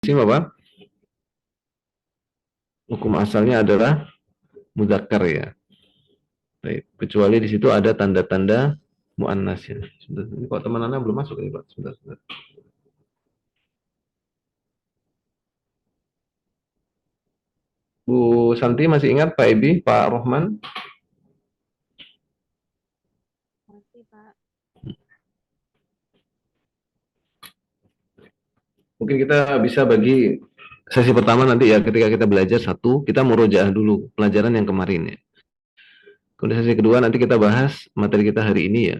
sini apa? Hukum asalnya adalah mudzakkar ya. Baik. Kecuali di situ ada tanda-tanda muannas ya. Sebentar, ini kok teman Anda belum masuk ini Pak? Sebentar, sebentar. Bu Santi masih ingat Pak Ebi, Pak Rohman? Masih, Pak. Mungkin kita bisa bagi sesi pertama nanti ya, ketika kita belajar satu, kita murojaah dulu pelajaran yang kemarin ya. Kemudian sesi kedua nanti kita bahas materi kita hari ini ya.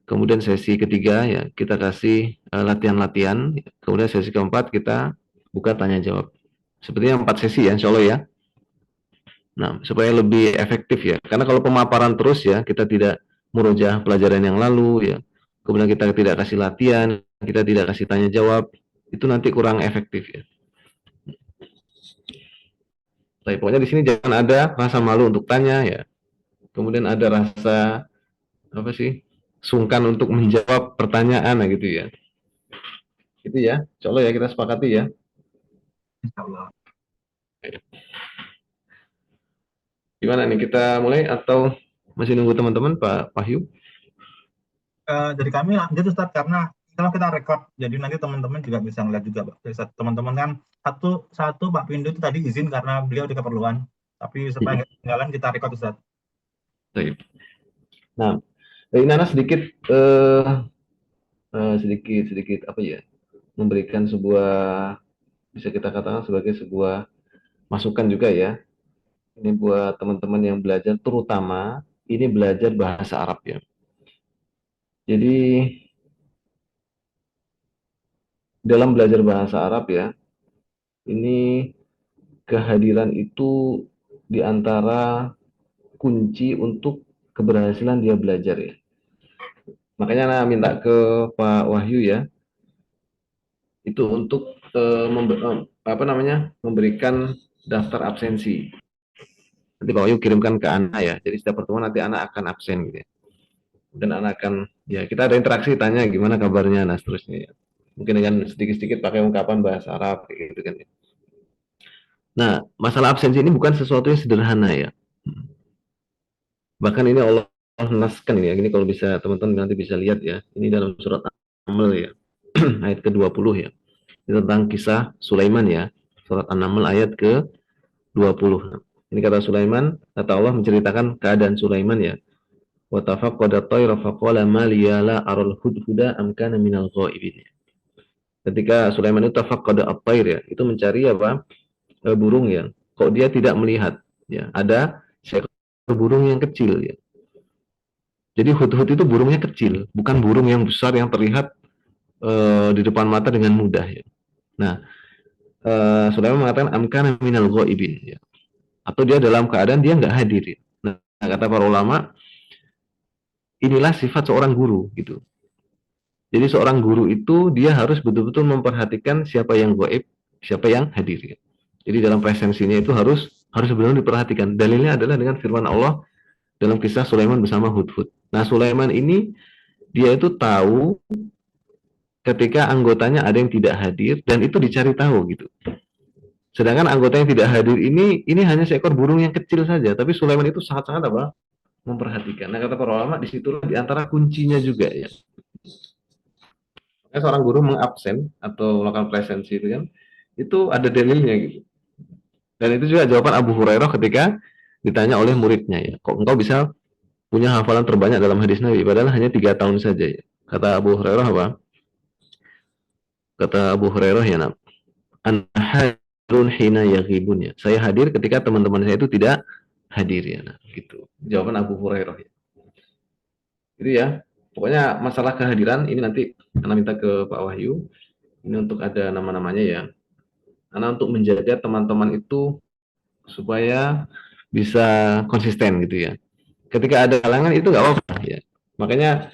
Kemudian sesi ketiga ya kita kasih latihan-latihan. Kemudian sesi keempat kita buka tanya jawab. Sepertinya 4 sesi ya, insya Allah ya. Nah, supaya lebih efektif ya. Karena kalau pemaparan terus ya, kita tidak murojaah pelajaran yang lalu ya. Kemudian kita tidak kasih latihan, kita tidak kasih tanya jawab, itu nanti kurang efektif ya. Tapi pokoknya di sini jangan ada rasa malu untuk tanya ya. Kemudian ada rasa apa sih? Sungkan untuk menjawab pertanyaan gitu ya. Itu ya. Insya Allah ya kita sepakati ya. Insya Allah. Gimana nih kita mulai atau masih nunggu teman-teman Pak Wahyu? Dari kami lanjut Ustaz, karena kalau kita record, jadi nanti teman-teman juga bisa ngeliat juga Pak. Teman-teman kan satu Pak Pindu itu tadi izin karena beliau di keperluan, tapi supaya nggak ketinggalan kita record Ustaz. Baik. Nah, dari Nana sedikit sedikit apa ya, memberikan sebuah, bisa kita katakan sebagai sebuah masukan juga ya. Ini buat teman-teman yang belajar, terutama ini belajar bahasa Arab ya. Jadi dalam belajar bahasa Arab ya, ini kehadiran itu diantara kunci untuk keberhasilan dia belajar ya. Makanya Nana minta ke Pak Wahyu ya, itu untuk memberikan daftar absensi. Nanti Pak Wahyu kirimkan ke Ana ya. Jadi setiap pertemuan nanti Ana akan absen gitu ya. Dan Ana akan ya kita ada interaksi, tanya gimana kabarnya, nah seterusnya ya. Mungkin dengan sedikit-sedikit pakai ungkapan bahasa Arab gitu kan ya. Nah, masalah absensi ini bukan sesuatu yang sederhana ya. Bahkan ini Allah naskan ini ya. Ini kalau bisa teman-teman nanti bisa lihat ya. Ini dalam surat An-Naml ya. Ayat ke-20 ya. Ini tentang kisah Sulaiman ya. Surat An-Naml ayat ke-20. Ini kata Sulaiman, kata Allah menceritakan keadaan Sulaiman ya. Wa tafaqqada at-tayra faqala ma liya la aral hudhuda am kana minal ghaibin. Ketika Sulaiman itu tafaqqada at-tayr ya, itu mencari apa? Burung ya. Kok dia tidak melihat ya, ada seekor burung yang kecil ya. Jadi hudhud itu burungnya kecil, bukan burung yang besar yang terlihat di depan mata dengan mudah ya. Nah, Sulaiman mengatakan amkana minal ghaibin ya. Atau dia dalam keadaan dia nggak hadir ya. Nah, kata para ulama, inilah sifat seorang guru gitu. Jadi seorang guru itu dia harus betul-betul memperhatikan siapa yang gaib, siapa yang hadir ya. Jadi dalam presensinya itu harus benar-benar diperhatikan. Dalilnya adalah dengan firman Allah dalam kisah Sulaiman bersama Hudhud. Nah, Sulaiman ini dia itu tahu ketika anggotanya ada yang tidak hadir dan itu dicari tahu gitu. Sedangkan anggota yang tidak hadir ini hanya seekor burung yang kecil saja, tapi Sulaiman itu sangat-sangat apa? Memperhatikan. Nah, kata para ulama di situ di antara kuncinya juga ya. Makanya seorang guru mengabsen atau melakukan presensi itu kan, itu ada dalilnya gitu. Dan itu juga jawaban Abu Hurairah ketika ditanya oleh muridnya ya, kok engkau bisa punya hafalan terbanyak dalam hadis Nabi padahal hanya 3 tahun saja ya. Kata Abu Hurairah apa? Kata Abu Hurairah ya, an hadirun hina yaghibun ya. Saya hadir ketika teman-teman saya itu tidak hadir ya. Nah, gitu. Jawaban Abu Hurairah ya. Itu ya. Pokoknya masalah kehadiran ini nanti Ana minta ke Pak Wahyu. Ini untuk ada nama-namanya ya. Karena untuk menjaga teman-teman itu supaya bisa konsisten gitu ya. Ketika ada halangan itu nggak apa-apa ya. Makanya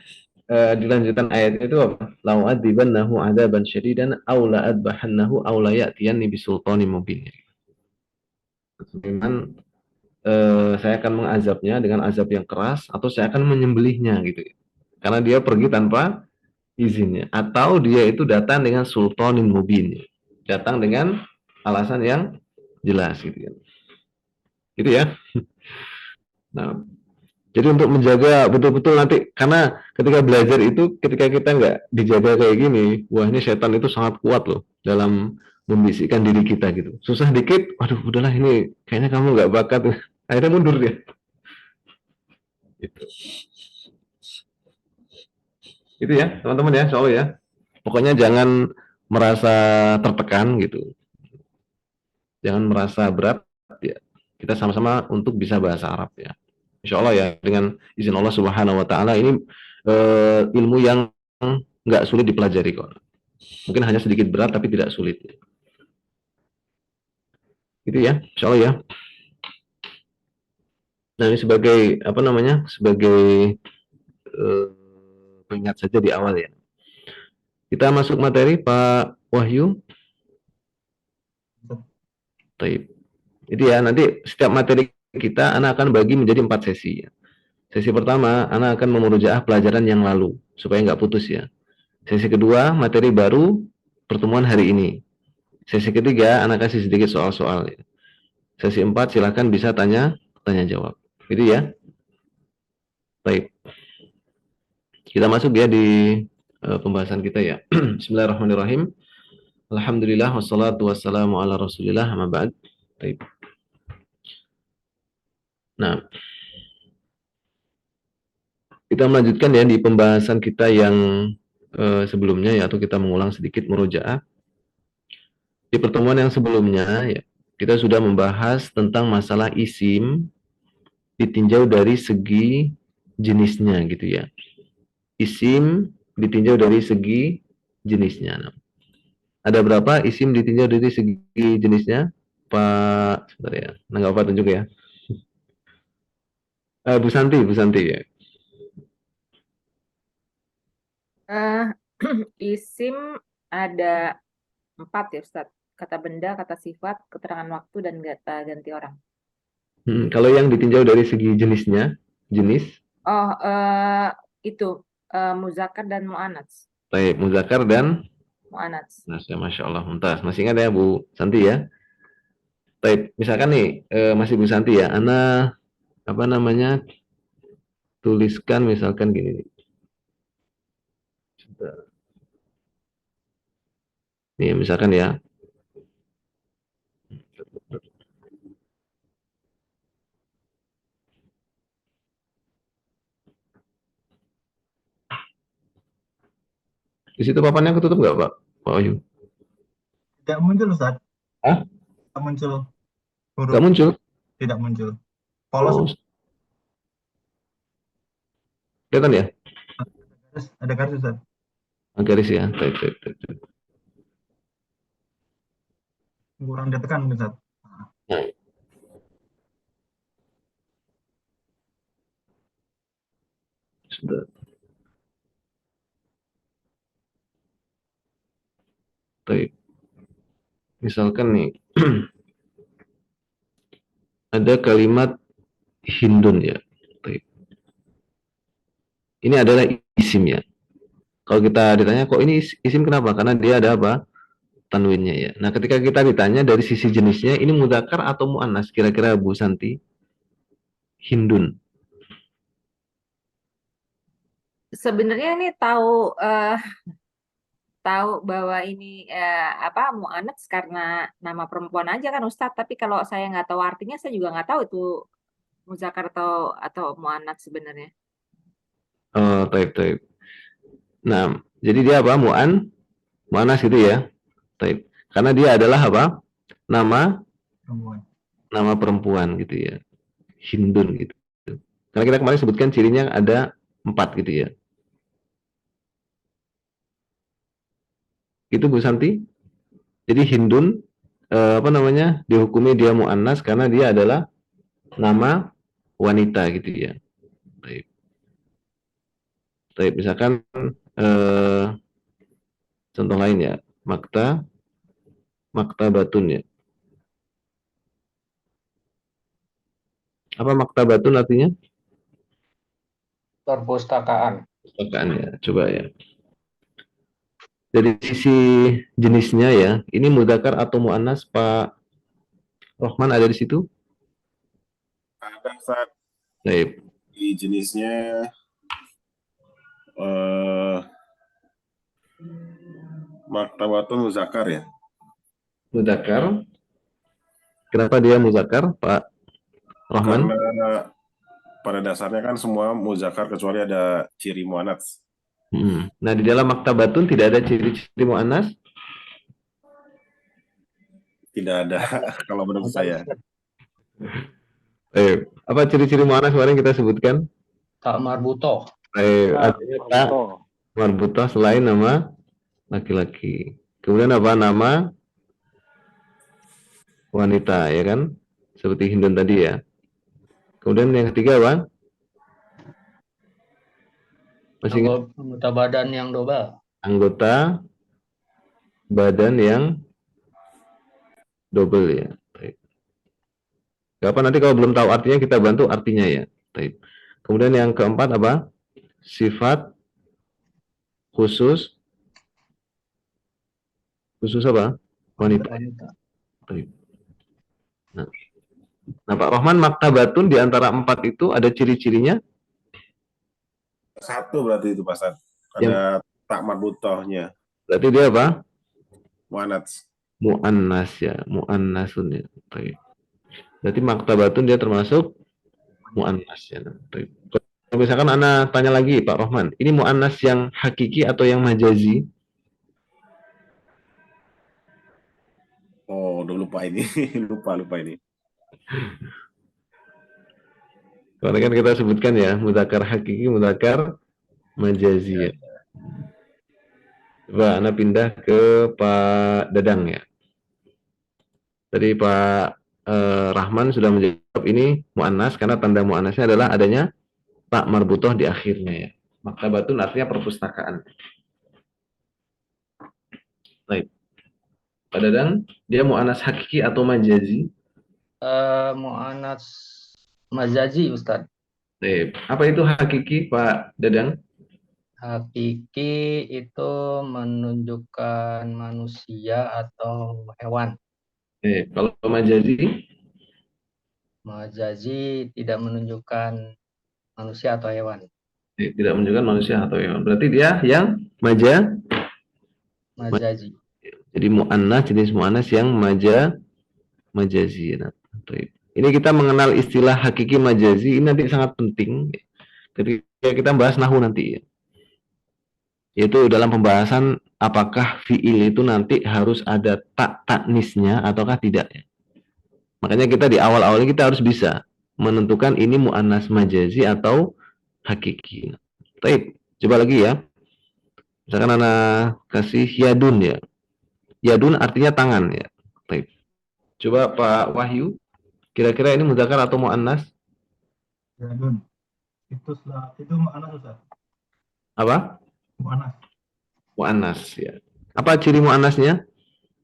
di lanjutan ayat itu apa? Lau adzibannahu adzaban syadidan aw la adbahannahu aw la ya'tiyanni bisultanin mubin. Dengan saya akan mengazabnya dengan azab yang keras atau saya akan menyembelihnya gitu. Karena dia pergi tanpa izinnya atau dia itu datang dengan sultanin mubin. datang dengan alasan yang jelas gitu kan. Gitu ya. Nah, jadi untuk menjaga betul-betul nanti, karena ketika belajar itu, ketika kita nggak dijaga kayak gini, wah ini setan itu sangat kuat loh dalam membisikkan diri kita gitu. Susah dikit, waduh udahlah ini kayaknya kamu nggak bakat, akhirnya mundur dia. Gitu. Itu ya teman-teman ya, soalnya ya. Pokoknya jangan merasa tertekan gitu, jangan merasa berat ya. Kita sama-sama untuk bisa bahasa Arab ya. Insya Allah ya, dengan izin Allah Subhanahu Wa Taala ini ilmu yang nggak sulit dipelajari kok. Mungkin hanya sedikit berat tapi tidak sulit. Itu ya, insya Allah ya. Nah ini sebagai apa namanya, sebagai pengingat saja di awal ya. Kita masuk materi Pak Wahyu. Taib. Itu ya, nanti setiap materi kita Ana akan bagi menjadi 4 sesi. Sesi pertama, Ana akan memurojaah pelajaran yang lalu supaya nggak putus ya. Sesi kedua, materi baru pertemuan hari ini. Sesi ketiga, Ana kasih sedikit soal-soal. Sesi 4, silahkan bisa tanya jawab. Gitu ya. Baik. Kita masuk ya di pembahasan kita ya. Bismillahirrahmanirrahim. Alhamdulillah wassalatu wassalamu ala Rasulillah amma ba'd. Baik. Nah, kita melanjutkan ya di pembahasan kita yang sebelumnya, yaitu kita mengulang sedikit murojaah. Di pertemuan yang sebelumnya ya, kita sudah membahas tentang masalah isim ditinjau dari segi jenisnya gitu ya. Isim ditinjau dari segi jenisnya. Nah, ada berapa isim ditinjau dari segi jenisnya? Pak, sebentar ya. Nah, nggak apa tunjuk ya. Bu Santi, Bu Santi ya. Eh, isim ada 4 ya Ustaz. Kata benda, kata sifat, keterangan waktu, dan kata ganti orang. Kalau yang ditinjau dari segi jenisnya, jenis, Oh, itu muzakkar dan muannats. baik, muzakkar dan Muannats. Masya Allah, muntas. Masih ingat ya Bu Santi ya? Baik, misalkan nih, masih Bu Santi ya, Ana apa namanya, tuliskan misalkan gini. Nih, misalkan ya, di situ papannya ketutup nggak Pak? Pak Wahyu? Tidak muncul Ustaz, Hah? tidak muncul Nggak huruf, muncul? tidak muncul. Polos, Oh, kelihatan ya? ada garis Ustaz. Garis ya, baik, baik, baik, baik. Kurang ditekan Ustaz. Nah, sudah, baik. Misalkan nih, ada kalimat Hindun ya. Baik. Ini adalah isim ya. Kalau kita ditanya, kok ini isim kenapa? Karena dia ada apa? Tanwinnya ya. Nah, ketika kita ditanya dari sisi jenisnya, ini mudzakkar atau muannas? Kira-kira Bu Santi, Hindun. Sebenarnya ini tahu bahwa ini apa muannats karena nama perempuan aja kan Ustadz. Tapi kalau saya nggak tahu artinya, saya juga nggak tahu itu muzakkar atau muannats sebenarnya. Oh, taib, taib. Nah, jadi dia apa? Muannas gitu ya. Taib. Karena dia adalah apa? Nama Perempuan. nama perempuan gitu ya. Hindun gitu. Karena kita kemarin sebutkan cirinya ada 4 gitu ya. Itu Bu Santi. Jadi Hindun apa namanya? Dihukumi dia muannas karena dia adalah nama wanita gitu ya. Taib. Taib. Misalkan eh, contoh lain ya. Maktabatun ya. Apa maktabatun artinya? Perpustakaan. Perpustakaan ya. Coba ya. Dari sisi jenisnya ya, ini mudzakkar atau muannas, Pak Rohman ada di situ? Ada saat Baik. di jenisnya eh martabatun muzakkar ya. Mudzakkar. Kenapa dia mudzakkar, Pak Rohman? Karena pada dasarnya kan semua muzakkar kecuali ada ciri muannats. Nah, di dalam maktabatun tidak ada ciri-ciri muannas? Tidak ada kalau menurut saya. Apa ciri-ciri muannas kemarin kita sebutkan? Tak marbutoh. Artinya tak marbutoh selain nama laki-laki. Kemudian apa? Nama wanita, ya kan? Seperti Hindun tadi ya. Kemudian yang ketiga apa? Masih ingat? Anggota badan yang double. Anggota badan yang double ya. Baik. Gak apa, nanti kalau belum tahu artinya kita bantu artinya ya. Baik. Kemudian yang keempat apa? Sifat khusus. Khusus apa? Wanita. Baik. Nah, Pak Rohman, maktabatun di antara 4 itu ada ciri-cirinya? Satu berarti itu Pak Ustadz. Ada tak marbutohnya. Berarti dia apa? Muannats. Mu'annas ya, mu'annasun ya. Baik. Berarti maktabatun dia termasuk mu'annas ya. Baik. Kalau misalkan Ana tanya lagi Pak Rohman, ini mu'annas yang hakiki atau yang majazi? Oh, udah lupa ini. lupa ini. Karena kan kita sebutkan ya, mudzakkar hakiki, mudzakkar majazi ya. Coba Ana pindah ke Pak Dadang ya. Tadi Pak Rahman sudah menjawab ini mu'annas karena tanda mu'annasnya adalah adanya tak marbutoh di akhirnya ya. Maktabatun artinya perpustakaan. Baik. Pak Dadang, dia mu'annas hakiki atau majazi? Mu'anats majazi, Ustadz. Baik. Apa itu hakiki, Pak Dadang? Hakiki itu menunjukkan manusia atau hewan. Kalau majazi? Majazi tidak menunjukkan manusia atau hewan. Tidak menunjukkan manusia atau hewan. Berarti dia yang Majazi. Jadi mu'annas, jenis mu'annas yang majazi. Nah, ini kita mengenal istilah hakiki majazi, ini nanti sangat penting. Ketika kita bahas nahu nanti ya. Yaitu dalam pembahasan apakah fi'il itu nanti harus ada taknisnya ataukah tidak ya. Makanya kita di awal-awal kita harus bisa menentukan ini mu'annas majazi atau hakiki. Baik, coba lagi ya. Misalkan anak kasih yadun ya. Yadun artinya tangan ya. Baik. Coba Pak Wahyu, kira-kira ini mudzakkar atau mu'annas? Yadun. Itu mu'annas Ustaz. Apa? Mu'annas. Mu'annas ya. Apa ciri mu'annasnya?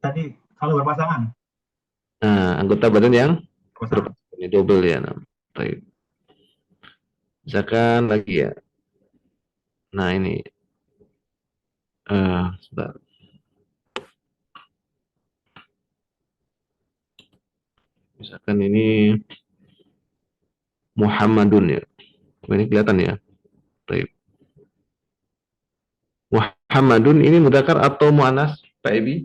Tadi kalau berpasangan. Nah, anggota badan yang Berpasangan. ini double ya. Nah. Baik. Misalkan lagi ya. Nah, ini sebentar. Misalkan ini Muhammadun ya. Ini kelihatan ya. Baik. Muhammadun ini mudzakkar atau mu'annas, Pak Ebi?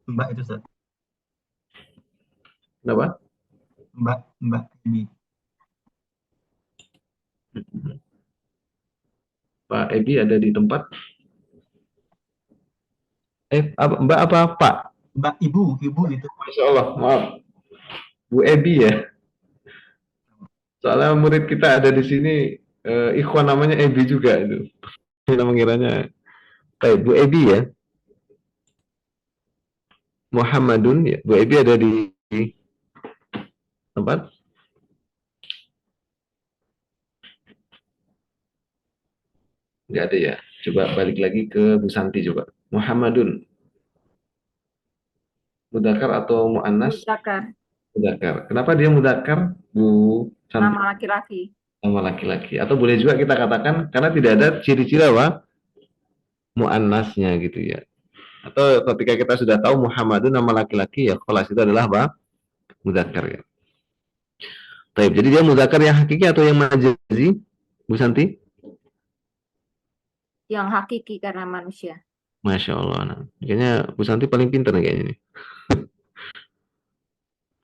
Mbak itu Ustaz. Kenapa? Mbak ini. Pak Ebi ada di tempat? Mbak apa Pak? Mbak ibu itu. Masya Allah, maaf. Bu Ebi ya. Soalnya murid kita ada di sini, ikhwan namanya Ebi juga itu. Kita mengiranya. Baik, Bu Ebi ya. Muhammadun ya. Bu Ebi ada di tempat? Nggak ada ya. Coba balik lagi ke Bu Santi coba. Muhammadun. Mudzakkar atau mu'annas? Mudzakkar. Mudzakkar. Kenapa dia mudzakkar, Bu Santi? Nama laki-laki. Nama laki-laki. Atau boleh juga kita katakan karena tidak ada ciri-ciri apa? muannasnya gitu ya. Atau ketika kita sudah tahu Muhammadun nama laki-laki ya khalas itu adalah apa? Mudzakkar ya. Baik, jadi dia mudzakkar yang hakiki atau yang majazi? Bu Santi? Yang hakiki karena manusia. Masya Allah. Nah, kayaknya Bu Santi paling pintar nih kayaknya nih.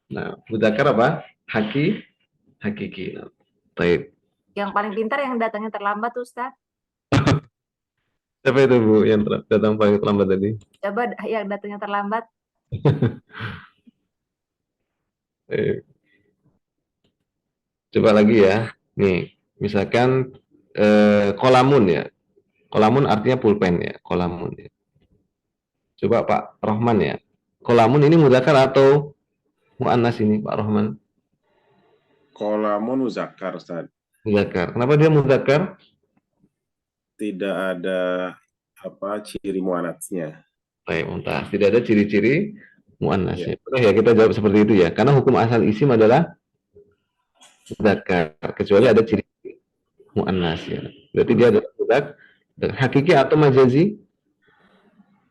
Nah, mudzakkar apa? Hakiki. Nah, baik. Yang paling pintar yang datangnya terlambat, Ustaz. Siapa itu Bu yang datang paling terlambat tadi? Coba yang datangnya terlambat. Eh, coba lagi ya. Nih, misalkan kolamun ya. Kolamun artinya pulpen ya. Kolamun ya. Coba Pak Rohman ya. Kolamun ini mudzakkar atau muannas ini Pak Rohman? Kolamun muzakkar, Ustaz. Mudzakkar. Kenapa dia mudzakkar? Tidak ada ciri muannasnya. Baik, mumtaz. Tidak ada ciri-ciri muannasnya. Ya. Boleh ya kita jawab seperti itu ya. Karena hukum asal isim adalah mudzakkar kecuali ada ciri muannas ya. Berarti dia adalah mudzakkar. Hakiki atau majazi?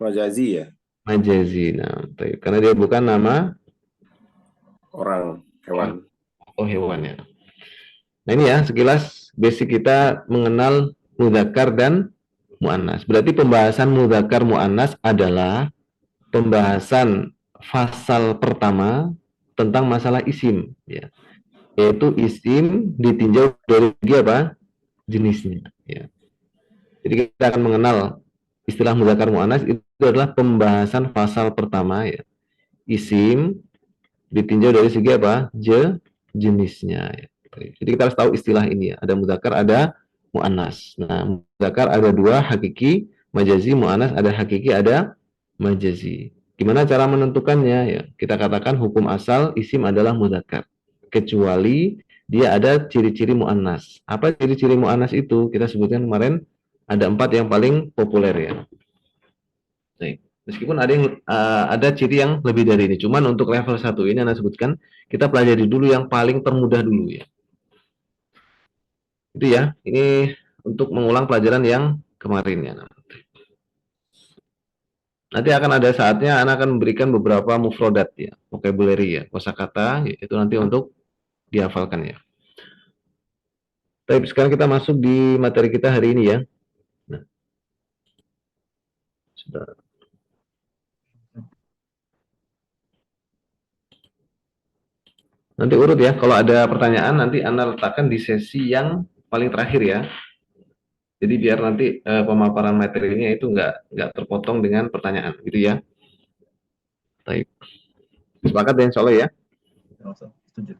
Majazi ya, Majazi. Nah, baik. Karena dia bukan nama orang, hewan. atau hewan ya. Nah ini ya sekilas basic kita mengenal mudzakkar dan muannas. Berarti pembahasan mudzakkar muannas adalah pembahasan fasal pertama tentang masalah isim ya. Yaitu isim ditinjau dari segi apa? Jenisnya ya. Jadi kita akan mengenal istilah mudzakkar muannas itu adalah pembahasan fasal pertama ya. Isim ditinjau dari segi apa? Jenisnya ya. Jadi kita harus tahu istilah ini ya. Ada mudzakkar, ada muannas. Nah, mudzakkar ada dua, hakiki, majazi, muannas ada hakiki, ada majazi. Gimana cara menentukannya ya? Kita katakan hukum asal isim adalah mudzakkar. Kecuali dia ada ciri-ciri muannas. Apa ciri-ciri muannas itu? Kita sebutkan kemarin ada 4 yang paling populer ya. Baik. Meskipun ada ciri yang lebih dari ini, cuman untuk level 1 ini Anda sebutkan, kita pelajari dulu yang paling termudah dulu ya. Itu ya, ini untuk mengulang pelajaran yang kemarin ya. Nanti akan ada saatnya Anda akan memberikan beberapa mufrodat ya, vocabulary ya, kosakata, itu nanti untuk dihafalkan ya. Baik, sekarang kita masuk di materi kita hari ini ya. Nah, sudah. Nanti urut ya, kalau ada pertanyaan nanti Anda letakkan di sesi yang paling terakhir ya. Jadi biar nanti pemaparan materinya itu nggak terpotong dengan pertanyaan, gitu ya. Baik. Sepakat ya, insya Allah ya. Setuju.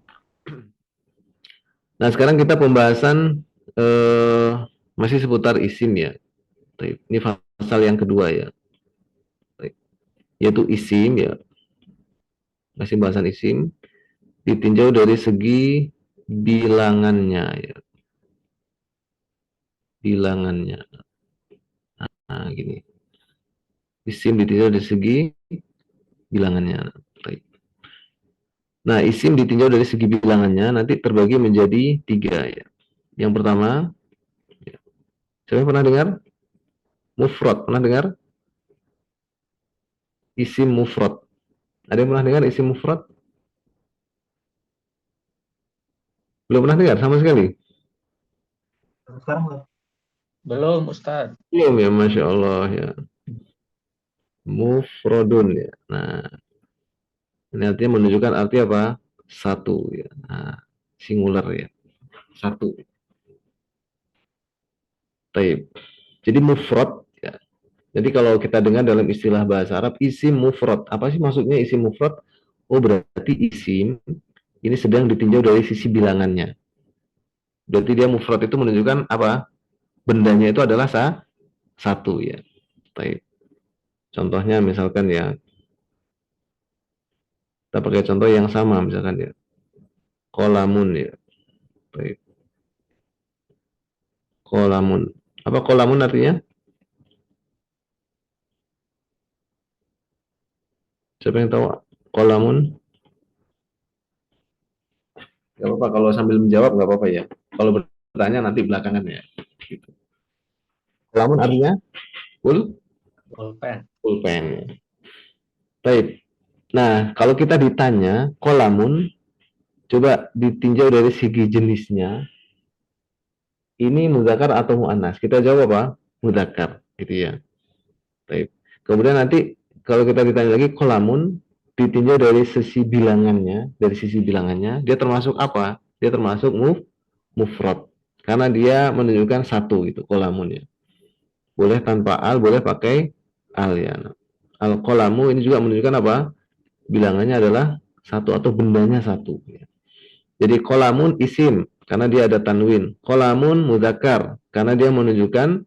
Nah sekarang kita pembahasan masih seputar isim ya. Baik. Ini pasal yang kedua ya. Baik. Yaitu isim ya. Masih bahasan isim. Ditinjau dari segi bilangannya ya. Bilangannya. Nah gini. Isim ditinjau dari segi bilangannya. Baik. Nah, isim ditinjau dari segi bilangannya nanti terbagi menjadi 3 ya. Yang pertama, siapa yang pernah dengar? Mufrad, pernah dengar? Isim mufrad. Ada yang pernah dengar isim mufrad? Belum pernah dengar sama sekali? Sekarang belum. Belum, Ustaz. Belum ya, Masya Allah ya. Mufradun ya. Nah, ini artinya menunjukkan arti apa? Satu ya. Nah, singular ya. Satu. Taib. Jadi mufrad ya. Jadi kalau kita dengar dalam istilah bahasa Arab isim mufrad. Apa sih maksudnya isim mufrad? Oh, berarti isim ini sedang ditinjau dari sisi bilangannya. Berarti dia mufrad itu menunjukkan apa? Bendanya itu adalah satu ya. Taib. Contohnya misalkan ya, kita pakai contoh yang sama misalkan ya. Kolamun ya. Taib. Kolamun. Apa kolamun artinya? Siapa yang tahu kolamun? Gak apa-apa kalau sambil menjawab gak apa-apa ya. Kalau bertanya nanti belakangan ya. Gitu. Kolamun artinya Pulpen. pulpen. Baik. Nah, kalau kita ditanya kolamun, coba ditinjau dari segi jenisnya. Ini mudzakkar atau muannas? Kita jawab apa? Mudzakkar, gitu ya. Baik. Kemudian nanti kalau kita ditanya lagi kolamun, ditinjau dari sisi bilangannya, dia termasuk apa? Dia termasuk mufrad. Karena dia menunjukkan satu gitu kolamun ya. Boleh tanpa al, boleh pakai al ya. Al kolamu ini juga menunjukkan apa? Bilangannya adalah satu atau bendanya satu. Ya. Jadi kolamun isim karena dia ada tanwin. Kolamun mudzakkar karena dia menunjukkan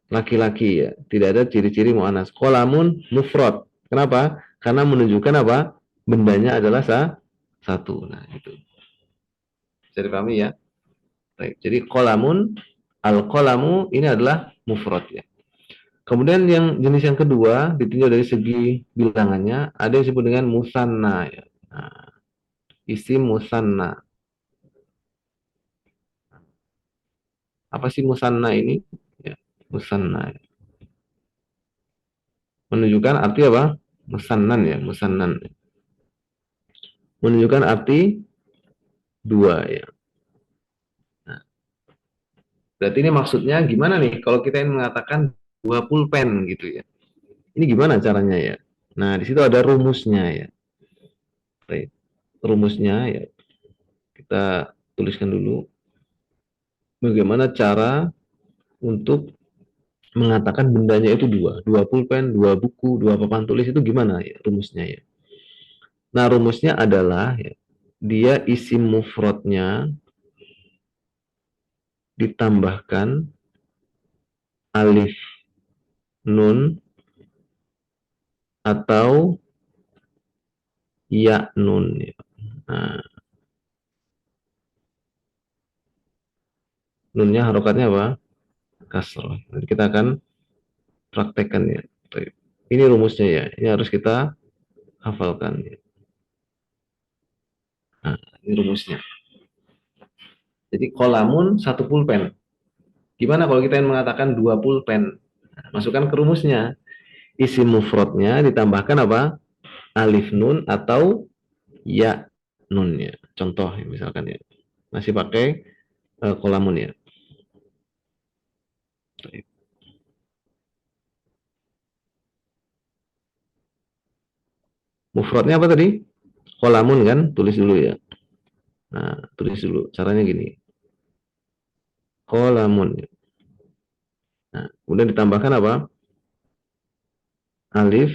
laki-laki ya. Tidak ada ciri-ciri muannas. Kolamun mufrad. Kenapa? Karena menunjukkan apa? Bendanya adalah satu. Nah, itu. Bisa dipahami ya? Baik. Jadi kolamun al-kolamu ini adalah mufrad ya. Kemudian yang jenis yang kedua ditinjau dari segi bilangannya ada yang disebut dengan musanna ya. Nah, isim musanna. Apa sih musanna ini? Ya, musanna. Menunjukkan arti apa? Musannan ya, musannan. Menunjukkan arti dua ya. Nah, berarti ini maksudnya gimana nih? Kalau kita ingin mengatakan dua pulpen gitu ya. Ini gimana caranya ya? Nah, di situ ada rumusnya ya. Baik. Rumusnya ya. Kita tuliskan dulu. Bagaimana cara untuk mengatakan bendanya itu dua pulpen, dua buku, dua papan tulis itu gimana ya rumusnya ya. Nah rumusnya adalah ya, dia isim mufradnya ditambahkan alif nun atau ya nun ya. Nah, nunnya harokatnya apa? Kasroh. Nanti kita akan praktekkan ya. Ini rumusnya ya. Ini harus kita hafalkan ya. Nah, ini rumusnya. Jadi kolamun satu pulpen. Gimana kalau kita ingin mengatakan dua pulpen? Nah, masukkan ke rumusnya. Isim mufradnya ditambahkan apa? Alif nun atau ya nun ya. Contoh ya, misalkan ya. Masih pakai kolamun ya. Mufradnya apa tadi? Kolamun kan? Tulis dulu ya. Nah, tulis dulu. Caranya gini. Kolamun. Nah, kemudian ditambahkan apa? Alif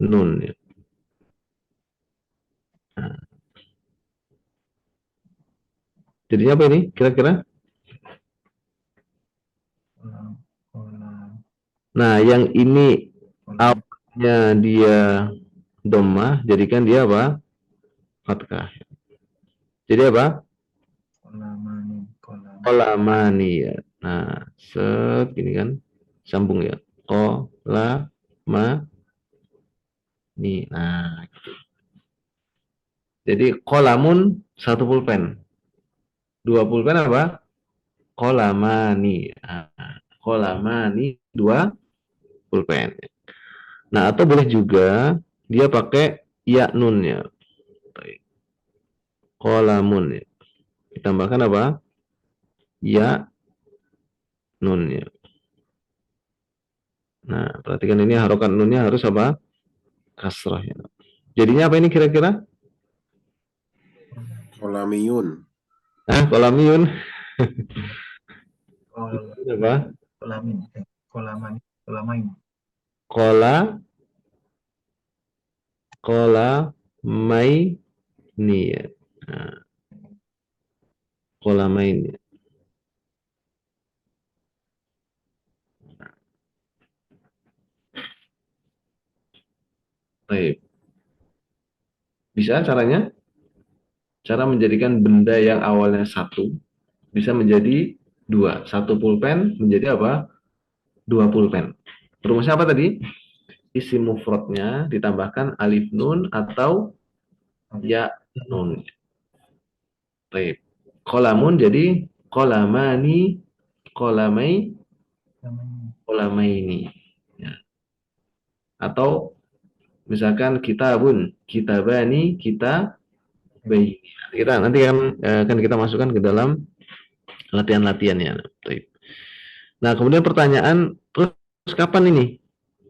nun ya. Nah, jadinya apa ini? Kira-kira? Nah, yang ini awalnya dia domah, jadikan dia apa? Fathah. Jadi apa? Kolamani ya. Nah, set gini kan, sambung ya. Kolamani. Nah, gitu. Jadi kolamun satu pulpen, dua pulpen apa? Kolamani. Nah, kolamani dua pulpen. Nah, atau boleh juga dia pakai ya nun ya. Kolamun ya. Ditambahkan apa? Ya nun ya. Nah, perhatikan ini harokat nunnya harus apa? Kasrah ya. Jadinya apa ini kira-kira? Kolamiyun. Nah, kolamiyun. Apa? Kolamaini ya. Nah, kolamaini. Baik. Bisa caranya? Cara menjadikan benda yang awalnya satu bisa menjadi dua. Satu pulpen menjadi apa? Dua pulpen. Rumusnya apa tadi? Isim mufradnya ditambahkan alif nun atau ya nun. Baik. Kolamun jadi kolamani, kolamaini. Ya. Atau misalkan kitabun, kitabani, kitabaini. Kita nanti akan kita masukkan ke dalam latihan-latihannya. Baik. Nah, kemudian pertanyaan, terus kapan ini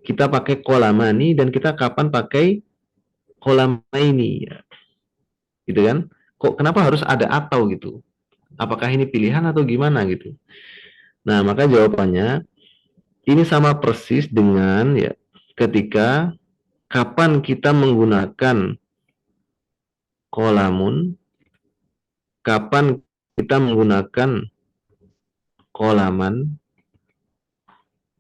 kita pakai kolamani dan kita kapan pakai kolamaini? Ya. Gitu kan? Kok kenapa harus ada atau gitu? Apakah ini pilihan atau gimana gitu? Nah, maka jawabannya ini sama persis dengan ya ketika kapan kita menggunakan kolamun, kapan kita menggunakan kolaman,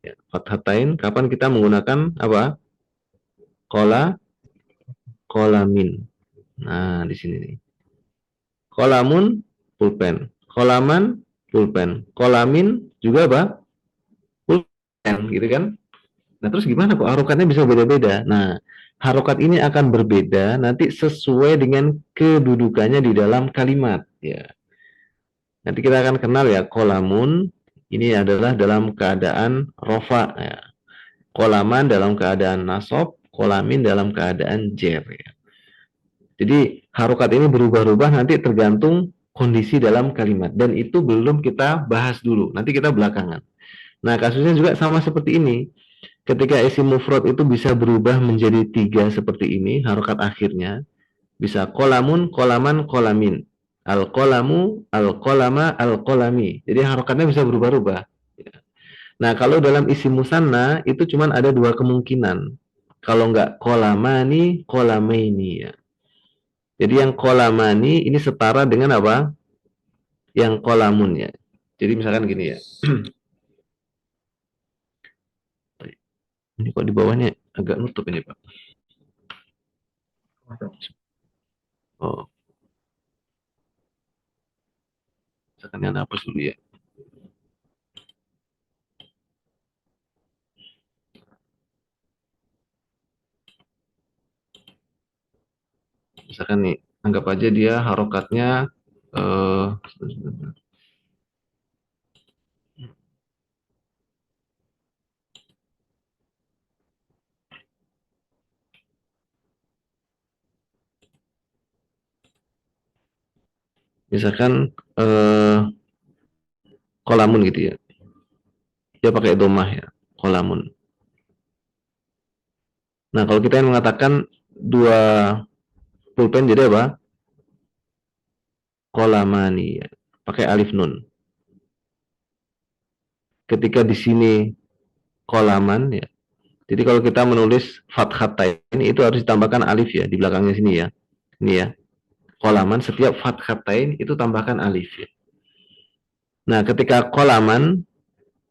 ya, fathatain, kapan kita menggunakan apa? Kolamin. Nah, di sini nih. Kolamun, pulpen. Kolaman, pulpen. Kolamin juga apa? Pulpen, gitu kan? Nah, terus gimana kok harokatnya bisa beda-beda? Nah, harokat ini akan berbeda nanti sesuai dengan kedudukannya di dalam kalimat. Ya. Nanti kita akan kenal ya, kolamun ini adalah dalam keadaan rofa. Ya. Kolaman dalam keadaan nasab, kolamin dalam keadaan jer. Ya. Jadi harokat ini berubah-ubah nanti tergantung kondisi dalam kalimat. Dan itu belum kita bahas dulu, nanti kita belakangan. Nah, kasusnya juga sama seperti ini. Ketika isim mufrad itu bisa berubah menjadi 3 seperti ini, harokat akhirnya bisa kolamun, kolaman, kolamin, al-kolamu, al-kolama, al-kolami. Jadi harokatnya bisa berubah-ubah. Nah, kalau dalam isim musanna itu cuma ada 2 kemungkinan. Kalau enggak kolamani, kolamaini ya. Jadi yang kolamani ini setara dengan apa? Yang kolamun ya. Jadi misalkan gini ya. Ini kok di bawahnya agak nutup ini, Pak. Oh. Misalkan yang hapus dulu ya. Misalkan nih, anggap aja dia harokatnya misalkan kolamun gitu ya. Dia pakai domah ya, kolamun. Nah, kalau kita yang mengatakan 2 pulpen jadi apa? Kolamani ya. Pakai alif nun. Ketika di sini kolaman ya. Jadi kalau kita menulis fathatain itu harus ditambahkan alif ya di belakangnya sini ya. Ini ya. Kolaman setiap fathatain itu tambahkan alif ya. Nah, ketika kolaman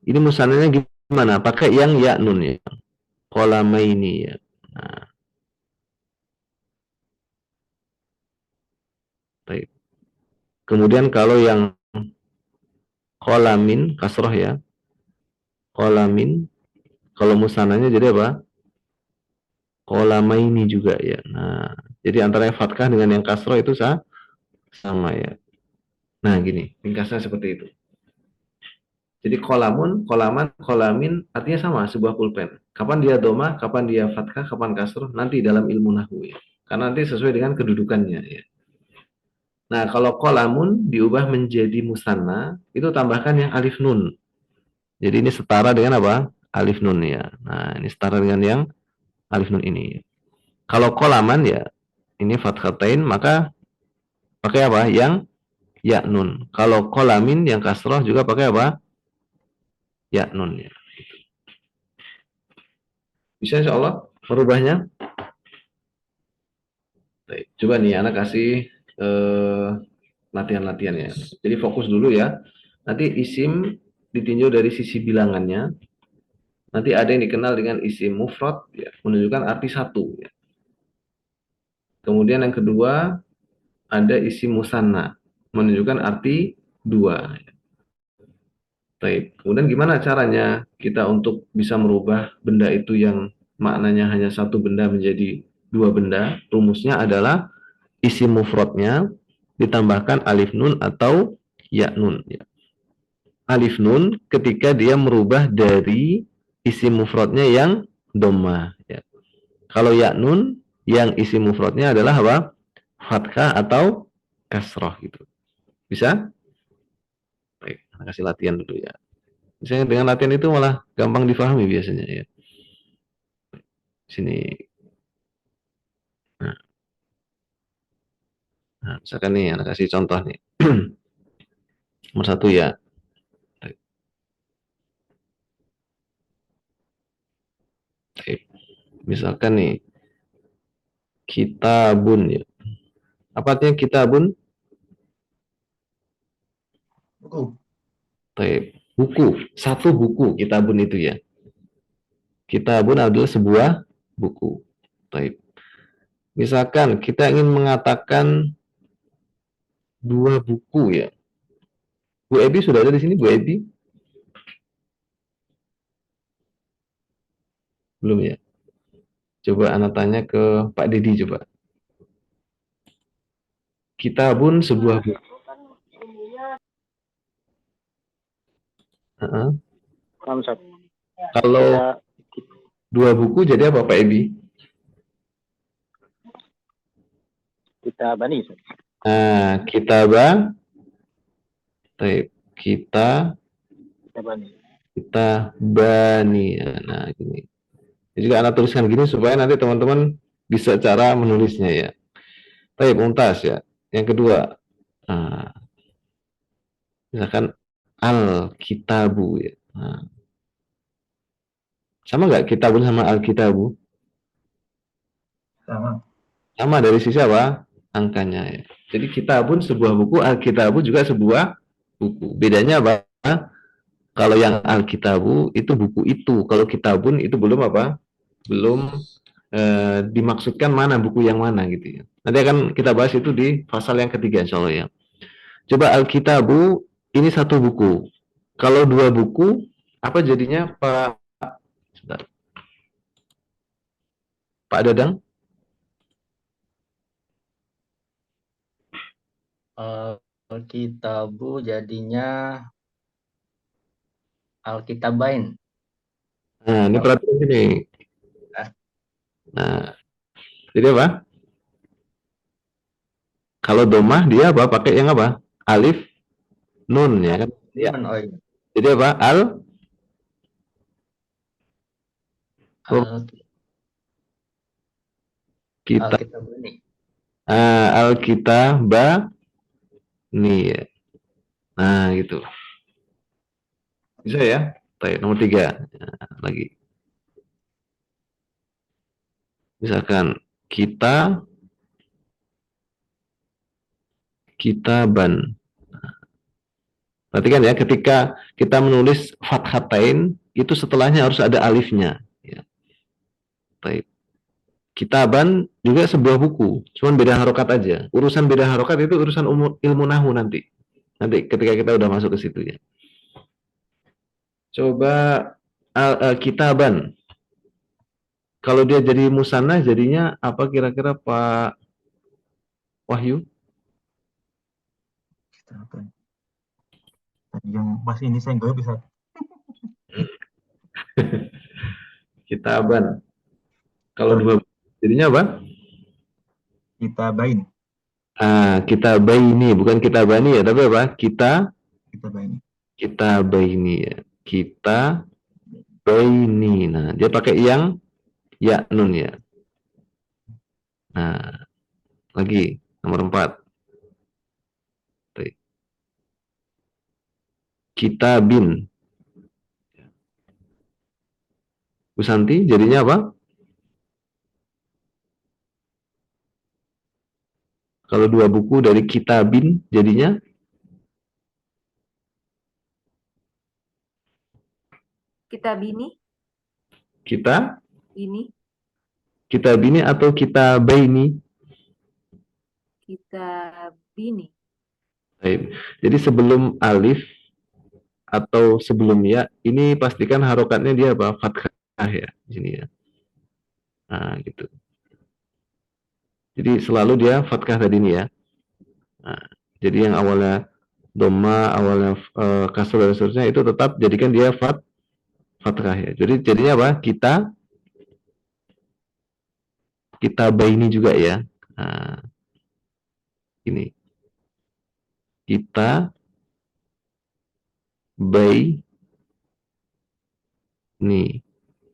ini musananya gimana? Pakai yang ya nun ya. Kolamaini ya. Nah. Baik. Kemudian kalau yang kolamin kasroh ya. Kolamin kalau musananya jadi apa? Kolamaini juga ya. Nah, jadi antara yang fathah dengan yang kasroh itu sama ya. Nah, gini, ringkasnya seperti itu. Jadi kolamun, kolaman, kolamin artinya sama, sebuah pulpen. Kapan dia doma, kapan dia fathah, kapan kasroh, nanti dalam ilmu nahwu ya. Karena nanti sesuai dengan kedudukannya ya. Nah, kalau kolamun diubah menjadi musanna, itu tambahkan yang alif nun. Jadi ini setara dengan apa? Alif nun ya. Nah, ini setara dengan yang alif nun ini. Kalau kolaman ya, ini fathatain, maka pakai apa? Yang ya nun. Kalau kolamin yang kasroh juga pakai apa? Ya nun ya. Bisa insya Allah merubahnya. Baik, coba nih anak kasih latihan-latihan ya. Jadi fokus dulu ya. Nanti isim ditinjau dari sisi bilangannya. Nanti ada yang dikenal dengan isim mufrad ya, menunjukkan arti 1 ya. Kemudian yang kedua ada isim musanna menunjukkan arti 2 ya. Baik. Kemudian gimana caranya kita untuk bisa merubah benda itu yang maknanya hanya 1 benda menjadi 2 benda? Rumusnya adalah isim mufradnya ditambahkan alif nun atau ya nun. Ya. Alif nun ketika dia merubah dari isim mufradnya yang dhammah. Ya. Kalau ya nun yang isi mufradnya adalah apa? Fathah atau kasroh gitu. Bisa? Baik, kasih latihan dulu ya. Misalnya dengan latihan itu malah gampang difahami biasanya ya. Sini. Nah, misalkan nih, anak kasih contoh nih. Nomor 1 ya. Baik. Misalkan nih, kitabun ya. Apa artinya kitabun? Buku. Baik. Buku. Satu buku kitabun itu ya. Kitabun adalah sebuah buku. Baik. Misalkan kita ingin mengatakan 2 buku ya. Bu Ebi sudah ada di sini, Bu Ebi? Belum ya? Coba anak tanya ke Pak Dedi coba. Kitabun sebuah buku. Kalau 2 buku jadi apa Pak Ebi? Kitabani. Nah, kitabah. Baik. Kitabani. Nah, ini. Jadi juga anak tuliskan gini supaya nanti teman-teman bisa cara menulisnya ya. Baik, Mumtaz ya. Yang kedua, misalkan al-kitabu ya. Nah, sama nggak kitabun sama al-kitabu? Sama. Sama dari sisi apa? Angkanya ya. Jadi kitabun sebuah buku, al-kitabu juga sebuah buku. Bedanya apa? Kalau yang al-kitabu itu buku itu. Kalau kitabun itu belum apa? Belum dimaksudkan mana buku yang mana gitu ya. Nanti akan kita bahas itu di pasal yang ketiga insya Allah ya. Coba al-kitabu ini satu buku. Kalau 2 buku, apa jadinya Pak? Sebentar. Pak Dadang? Alkitabu jadinya Alkitabain. Nah, ini perhatian sini. Nah, jadi apa? Kalau domah dia apa? Pakai yang apa? Alif, nun ya kan? Ya. Oh, iya. Jadi apa? Alkitabani. Alkitabani ya. Nah, gitu. Bisa ya? Baik, nomor 3. Nah, lagi. Misalkan kitaban. Perhatikan ya, ketika kita menulis fathatain, itu setelahnya harus ada alifnya. Ya. Baik. Kitaban juga sebuah buku, cuman beda harokat aja. Urusan beda harokat itu urusan ilmu nahu nanti. Nanti ketika kita udah masuk ke situ ya. Coba kitaban. Kalau dia jadi musanna jadinya apa kira-kira Pak Wahyu? Kitaban. Yang pas ini saya nggak bisa. Kitaban. Kalau 2 jadinya apa? Kitabain. Kitabaini, bukan kitabani ya, tapi apa? Kitabain. Kitabaini ya. Kitabaini. Nah, dia pakai yang ya nun ya. Nah, lagi nomor 4. Kitabin. Bu Santi jadinya apa? Kalau 2 buku dari kitabin jadinya Kitabini, kitabini atau kitabaini? kitabini. Baik. Jadi sebelum alif atau sebelum ya, ini pastikan harokatnya dia apa? Fathah ya di sini ya. Nah, gitu. Jadi selalu dia fathah tadi ini ya. Nah, jadi yang awalnya dhamma, awalnya kasrah dan seterusnya itu tetap jadikan dia fathah ya. Jadi jadinya apa? kitabaini juga ya. Nah, ini kita baini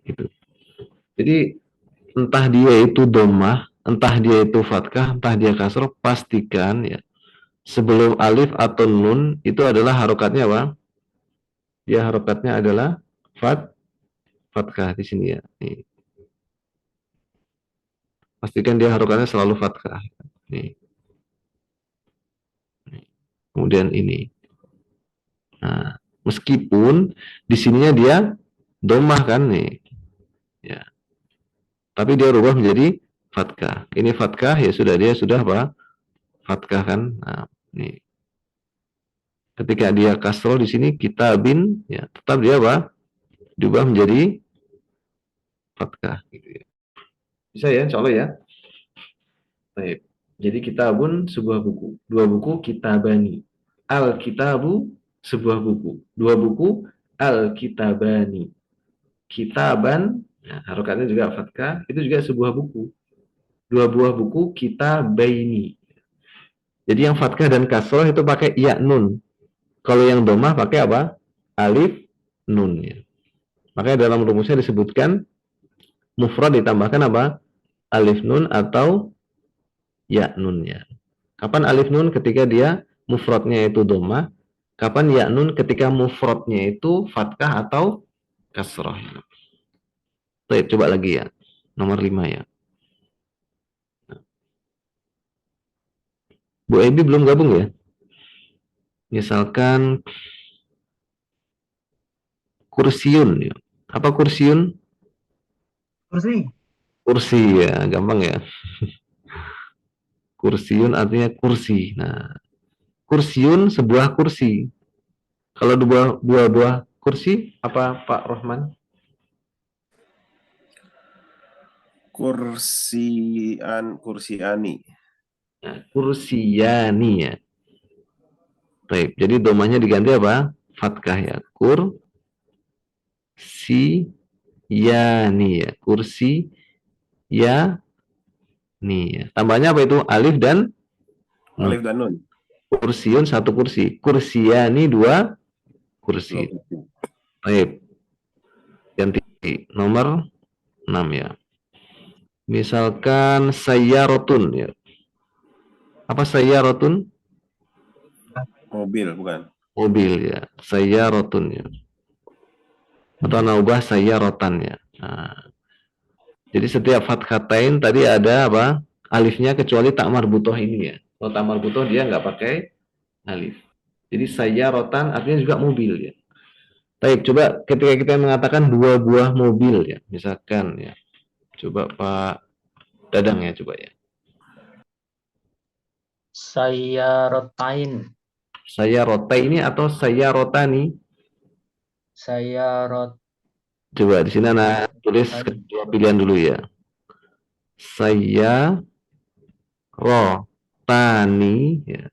gitu. Jadi entah dia itu domah, entah dia itu fathah, entah dia kasroh, pastikan ya sebelum alif atau nun itu adalah harokatnya apa? Ya harokatnya adalah fathah di sini ya. Nih. Pastikan dia harokatnya selalu fathah. Nih. Kemudian ini. Nah, meskipun di sininya dia domah kan nih. Ya. Tapi dia rubah menjadi fathah. Ini fathah ya sudah dia sudah apa? Fathah kan. Nah, nih. Ketika dia kasroh di sini kitabin ya tetap dia apa? Diubah menjadi fathah gitu ya. Bisa ya, insyaallah ya. Baik. Jadi kitabun sebuah buku. Dua buku kitabani. Al-kitabu sebuah buku. Dua buku al-kitabani. Kitaban, nah, harokatnya juga fathah, itu juga sebuah buku. Dua buah buku kitabaini. Jadi yang fathah dan kasroh itu pakai ya nun. Kalau yang domah pakai apa? Alif nun ya. Makanya dalam rumusnya disebutkan mufrad ditambahkan apa? Alif nun atau ya nunnya. Kapan alif nun ketika dia mufradnya itu domah, kapan ya nun ketika mufradnya itu fathah atau kasroh. Baik, coba lagi ya. Nomor 5 ya. Bu Ebi belum gabung ya? Misalkan kursiun ya. Apa kursiun? Kursi. Kursi ya, gampang ya. Kursiun artinya kursi. Nah, kursiun sebuah kursi. Kalau dua buah kursi apa Pak Rohman? Kursiani. Nah, kursiyani ya. Baik, jadi domanya diganti apa? Fathah ya. Si yani ya. Kursi ya nih ya. Tambahnya apa itu? Alif dan nun. Alif dan nun. Kursiun satu kursi. Kursiyani dua kursi. Baik. Ganti nomor 6 ya. Misalkan sayyarotun ya. Apa sayyarotun? Mobil, bukan? Mobil ya. Sayyarotun ya. Atau naubah sayyarotan ya. Nah, jadi setiap fathatain tadi ada apa? Alifnya kecuali tak marbutoh ini ya. Kalau tak marbutoh dia nggak pakai alif. Jadi sayyaratan artinya juga mobil ya. Baik, coba ketika kita mengatakan dua buah mobil ya, misalkan ya. Coba Pak Dadang ya, coba ya. Sayyarotain. Saya rota ini atau saya rotani? Sayyarot. Coba di sini anak tulis kedua pilihan dulu ya. Saya rotani ya.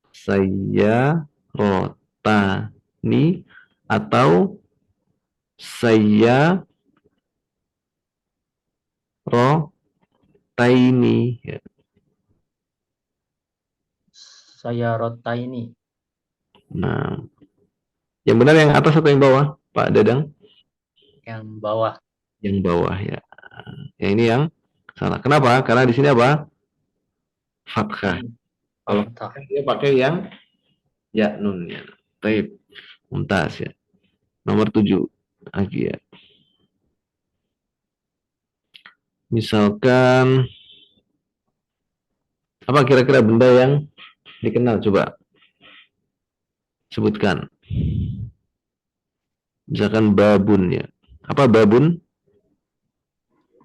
Saya rotani atau saya rotaini ya. Sayyarotaini. Nah, yang benar yang atas atau yang bawah, Pak Dadang? Yang bawah. Yang bawah ya. Yang ini yang salah. Kenapa? Karena di sini apa? Fathah. Kalau fathah dia pakai yang ya nun ya. Taib. Mumtaz ya. Nomor 7 lagi ya. Misalkan apa kira-kira benda yang dikenal, coba sebutkan. Misalkan babun ya. Apa babun?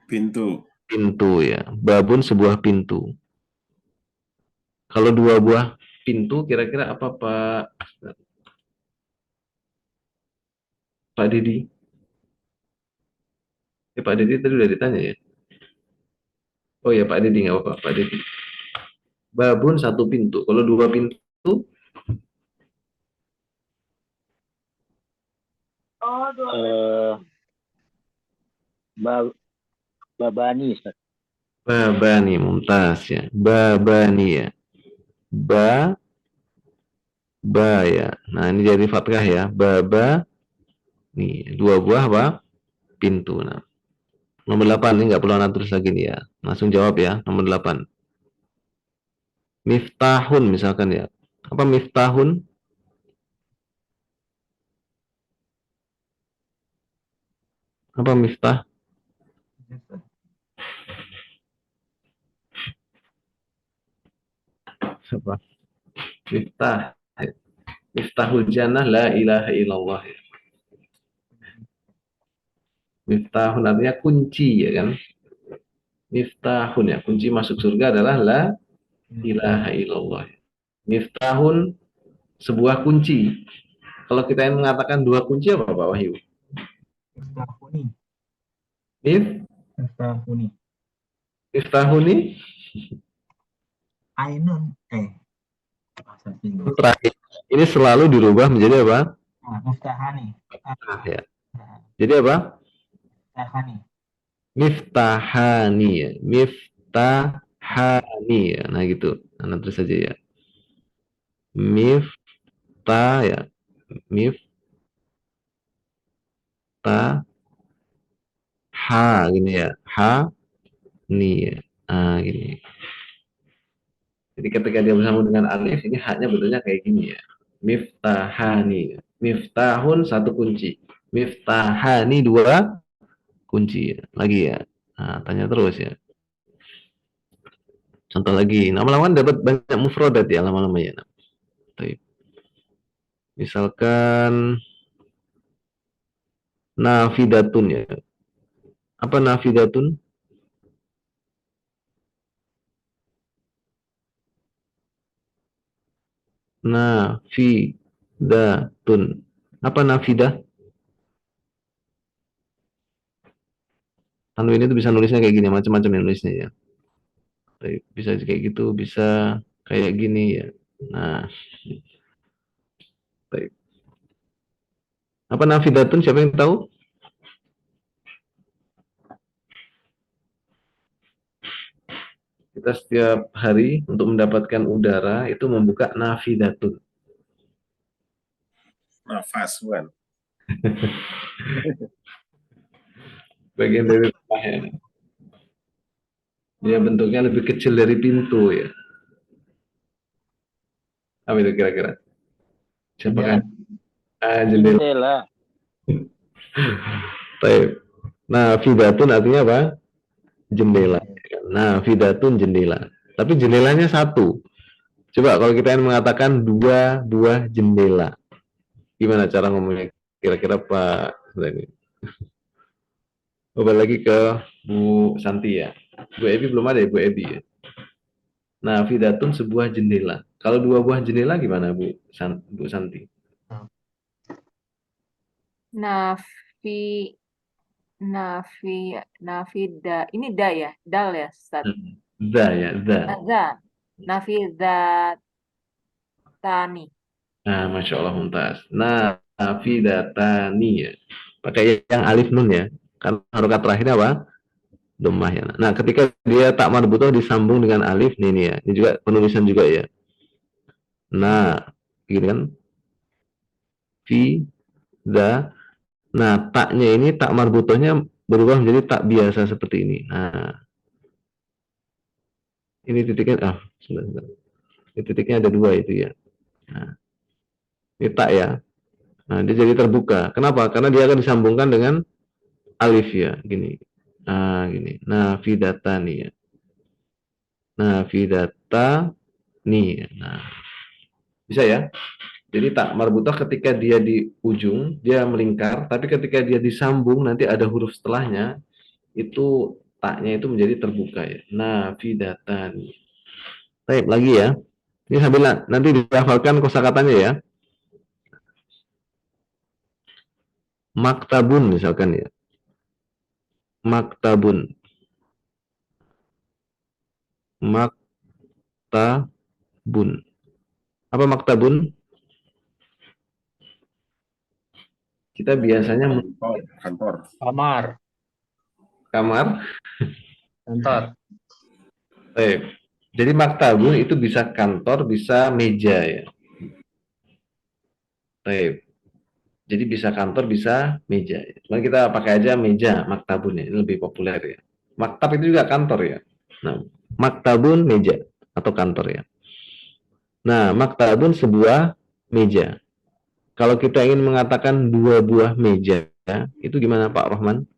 Pintu. Pintu ya. Babun sebuah pintu. Kalau dua buah pintu kira-kira apa Pak Didi? Pak Didi tadi udah ditanya ya. Oh ya Pak Didi nggak apa-apa Pak Didi. Babun satu pintu. Kalau dua pintu Babani, Ustaz. Babani, mumtaz ya. Babani ya. Ba, ba ya. Nah, ini jadi fathah ya. Baba, nih, dua buah apa? Pintu. Nah, nomor 8 ini nggak perlu anak tulis lagi nih ya. Langsung jawab ya, nomor 8. Miftahun misalkan ya. Apa miftahun? Apa miftah? Apa? Miftah. Miftahul jannah la ilaha illallah. Miftahun artinya kunci ya kan? Miftahun ya, kunci masuk surga adalah la ilaha illallah. Miftahun sebuah kunci. Kalau kita yang mengatakan dua kunci apa Pak Wahyu? Miftahuni. Mif, Miftahuni. miftahuni Ainun. Bahasa Inggris. terakhir. Ini selalu dirubah menjadi apa? Nah, Miftahani. Ah, ya. Jadi apa? Miftahani. Miftahani ya. Miftahani ya. Nah gitu. Nah, terus saja ya. Miftah ya. Miftah ha gini ya. Ha ni ya. Ah gini. Jadi ketika dia bersambung dengan alif, ini haknya betulnya kayak gini ya. Miftahani. Miftahun satu kunci. Miftahani dua kunci ya. Lagi ya. Nah, tanya terus ya. Contoh lagi. Lama-lama dapat banyak mufradat ya lama-lama ya. Misalkan nafidatun ya. Apa nafidatun? Nafidatun. Apa nafidah? Tanwin itu bisa nulisnya kayak gini, macam-macam yang nulisnya ya. Bisa kayak gitu, bisa kayak gini ya. Nah, baik. Apa nafidatun? Siapa yang tahu? Kita setiap hari untuk mendapatkan udara itu membuka nafidatun. Nafas bukan. Bagian dari rumahnya. Dia bentuknya lebih kecil dari pintu ya. Apa itu kira-kira? Siapa kan? Jendela. Jendela. Baik. Nafidatun artinya apa? Jendela. Nafidatun jendela. Tapi jendelanya satu. Coba kalau kita yang mengatakan dua buah jendela. Gimana cara ngomongnya? Kira-kira Pak Zani? Coba lagi ke Bu Santi ya. Bu Ebi belum ada ya Bu Ebi ya. Nafidatun sebuah jendela. Kalau dua buah jendela gimana Bu Santi? Nafi nafida. Ini da ya, dal ya, Ustaz. Za ya, za. Za. Nafidatani. Nah, Masya Allah mumtaz. Nafidatani ya. Pakai yang alif nun ya. Karena harokat terakhirnya apa? Dhammah ya. Nah, ketika dia tak marbutoh disambung dengan alif nih ya. Ini juga penulisan juga ya. Nah, gini kan? Fi da. Nah, taknya ini tak marbutohnya berubah menjadi tak biasa seperti ini. Nah, ini titiknya sebentar. Ini titiknya ada dua itu ya. Nah, ini tak ya. Nah, dia jadi terbuka. Kenapa? Karena dia akan disambungkan dengan alif ya, gini. Nah, gini. Nafidatani ya. Nafidatani ya. Nah, bisa ya? Jadi tak marbutah ketika dia di ujung, dia melingkar, tapi ketika dia disambung nanti ada huruf setelahnya, itu taknya itu menjadi terbuka ya. Nafidatani. Baik, lagi ya. Ini sambil nanti dihafalkan kosakatanya ya. Maktabun misalkan ya. Maktabun. Maktabun. Apa maktabun? Kita biasanya Kantor. Kamar. kamar. Kantor. Baik. Jadi maktabun itu bisa kantor, bisa meja ya. Baik. Jadi bisa kantor, bisa meja. Cuma kita pakai aja meja, maktabun ya. Ini lebih populer ya. Maktab itu juga kantor ya. Nah, maktabun meja atau kantor ya. Nah, maktabun sebuah meja. Kalau kita ingin mengatakan dua buah meja, itu gimana Pak Rahman?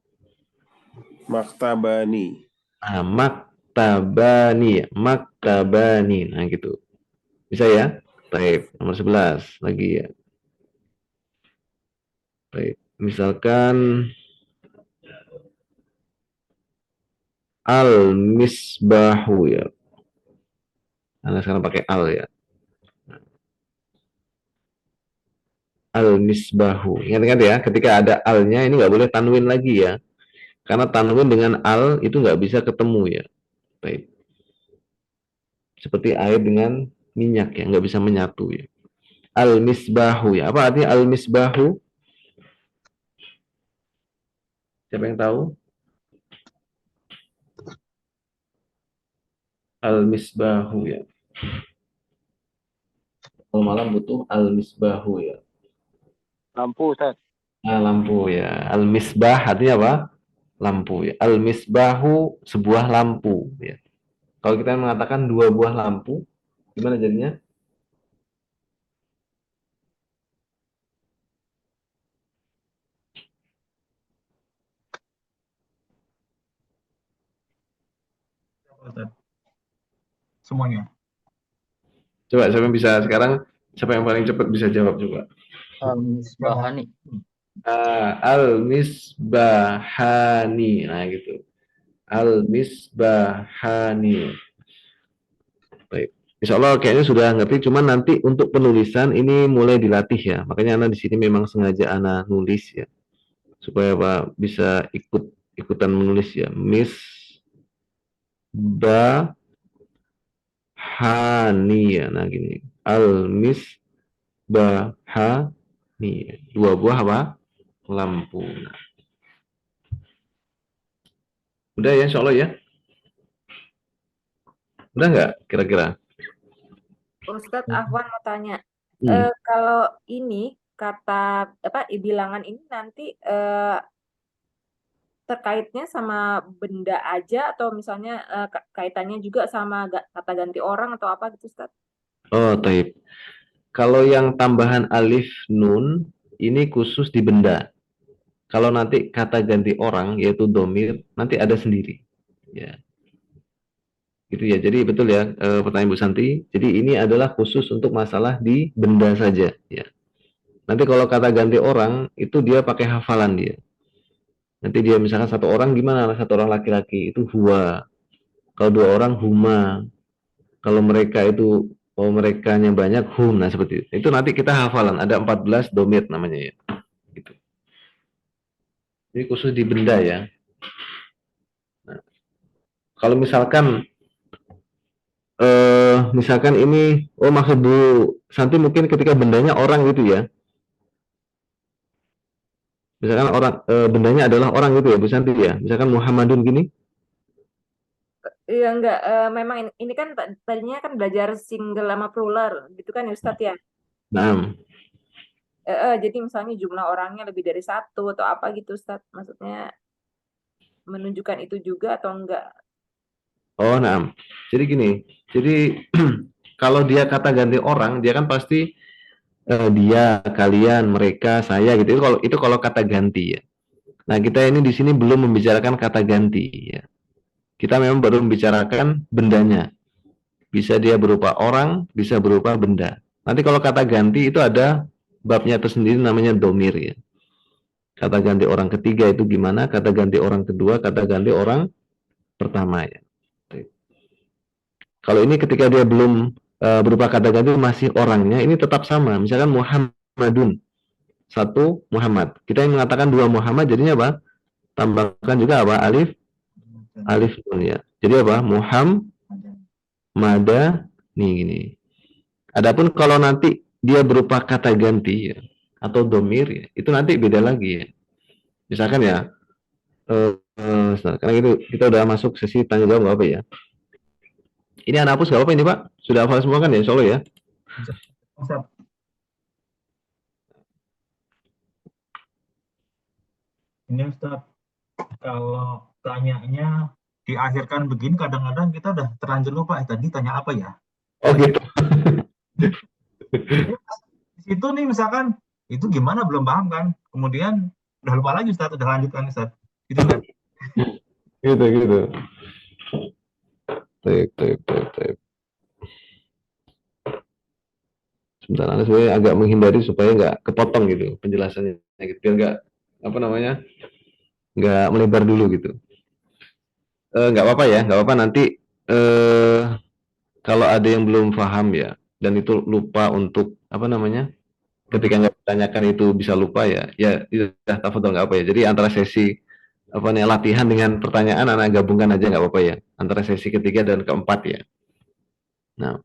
Maktabani. Nah, maktabani ya. Maktabani. Nah, gitu. Bisa ya? Baik, nomor 11 lagi ya. Baik, misalkan al-misbahu ya. Nah, sekarang pakai al ya. Al-misbahu. Ingat-ingat ya, ketika ada alnya ini nggak boleh tanwin lagi ya. Karena tanwin dengan al itu nggak bisa ketemu ya. Baik. Seperti air dengan minyak ya, nggak bisa menyatu ya. Al-misbahu ya. Apa artinya al-misbahu? Siapa yang tahu? Al-misbahu ya. Kalau malam butuh al-misbahu ya. Lampu, Ustaz. Nah, lampu ya. Al-misbah artinya apa? Lampu ya. Al-misbahu sebuah lampu ya. Kalau kita mengatakan dua buah lampu, gimana jadinya? Ustaz. Semuanya. Coba siapa yang bisa sekarang, siapa yang paling cepat bisa jawab coba. Al-Misbahani. Al-misbahani. Nah gitu. Al-misbahani. Baik. Insya Allah kayaknya sudah ngerti, cuman nanti untuk penulisan ini mulai dilatih ya. Makanya Ana di sini memang sengaja Ana nulis ya. Supaya Pak bisa ikutan menulis ya. Misbahani ya. Nah gini. Al-misbahani. Dua buah apa? Lampu. Nah. Udah ya insya Allah ya. Udah nggak kira-kira? Ustadz Afwan mau tanya, Hmm. kalau ini kata apa bilangan ini nanti terkaitnya sama benda aja atau misalnya kaitannya juga sama kata ganti orang atau apa gitu Ustadz? Oh, taib. Kalau yang tambahan alif nun ini khusus di benda. Kalau nanti kata ganti orang yaitu domir nanti ada sendiri. Ya, gitu ya. Jadi betul ya pertanyaan Bu Santi. Jadi ini adalah khusus untuk masalah di benda saja. Ya. Nanti kalau kata ganti orang itu dia pakai hafalan dia. Nanti dia misalkan satu orang gimana? Satu orang laki-laki itu huwa. Kalau dua orang huma. Kalau mereka itu merekanya banyak hum. Nah seperti itu. Itu nanti kita hafalan. Ada 14 domir namanya ya. Gitu. Ini khusus di benda ya. Nah, kalau misalkan ini, maksud Bu Santi mungkin ketika bendanya orang gitu ya. Misalkan orang, bendanya adalah orang gitu ya Bu Santi ya. Misalkan Muhammadun gini. Iya enggak, memang ini kan tadinya kan belajar single sama plural gitu kan ya Ustadz ya. Nah, Jadi misalnya jumlah orangnya lebih dari satu atau apa gitu Ustadz, maksudnya menunjukkan itu juga atau enggak? oh nah. Jadi gini. Jadi kalau dia kata ganti orang, dia kan pasti dia, kalian, mereka, saya gitu. Itu kalau kata ganti ya. Nah, kita ini di sini belum membicarakan kata ganti ya. Kita memang baru membicarakan bendanya. Bisa dia berupa orang, bisa berupa benda. Nanti kalau kata ganti itu ada babnya tersendiri namanya domir ya. Kata ganti orang ketiga itu gimana? Kata ganti orang kedua, kata ganti orang pertama ya. Kalau ini ketika dia belum berupa kata ganti masih orangnya, ini tetap sama. Misalkan Muhammadun, satu Muhammad. Kita yang mengatakan dua Muhammad, jadinya apa? Tambahkan juga apa? Alif nun ya. Jadi apa? Muhammada nih gini. Adapun kalau nanti dia berupa kata ganti ya, atau domir ya, itu nanti beda lagi ya. Misalkan ya, karena itu kita udah masuk sesi tanya jawab apa ya. Ini anak hapus nggak apa-apa ini Pak? Sudah hafal semua kan ya, insya Allah ya? Ustaz. Ini Ustaz, kalau tanyanya diakhirkan begini, kadang-kadang kita udah terlanjur lupa, tadi tanya apa ya? Oh gitu. Di situ nih misalkan, itu gimana belum paham kan? Kemudian udah lupa lagi Ustaz, udah lanjutkan Ustaz. Gitu kan? Gitu. Baik. Sebentar, Anda sebenarnya agak menghindari supaya nggak kepotong gitu penjelasannya, gitu. Biar nggak nggak melebar dulu gitu. Nggak apa-apa ya, nggak apa-apa nanti kalau ada yang belum paham ya dan itu lupa untuk ketika nggak ditanyakan itu bisa lupa ya sudah tafadhol nggak apa ya. Jadi antara sesi latihan dengan pertanyaan anak gabungkan aja nggak apa-apa ya, antara sesi ketiga dan keempat ya. Nah,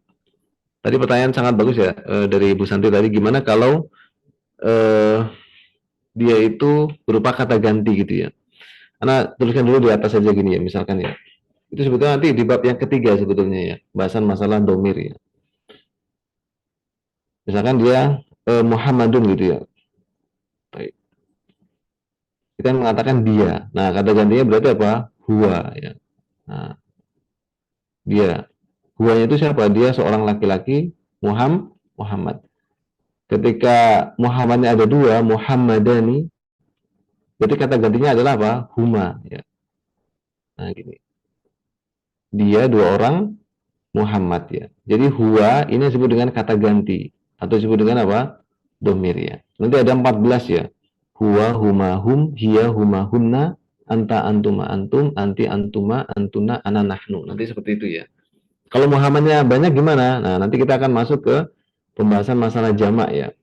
tadi pertanyaan sangat bagus ya dari Ibu Santi tadi, gimana kalau dia itu berupa kata ganti gitu ya. Anak tuliskan dulu di atas saja gini ya, misalkan ya. Itu sebetulnya nanti di bab yang ketiga sebetulnya ya, bahasan masalah domir ya. Misalkan dia Muhammadun gitu ya. Baik. Kita mengatakan dia. Nah, kata gantinya berarti apa? Huwa ya. Nah, dia. Huwanya itu siapa? Dia seorang laki-laki Muhammad. Ketika Muhammadnya ada dua, Muhammadani, berarti kata gantinya adalah apa? Huma ya. Nah, gini. Dia dua orang Muhammad ya. Jadi huwa ini disebut dengan kata ganti atau disebut dengan apa? Domir ya. Nanti ada 14 ya. Huwa, huma, hum, hiya, huma, hunna, anta, antuma, antum, anti, antuma, antuna, ana, nahnu. Nanti seperti itu ya. Kalau Muhammadnya banyak gimana? Nah, nanti kita akan masuk ke pembahasan masalah jamak ya.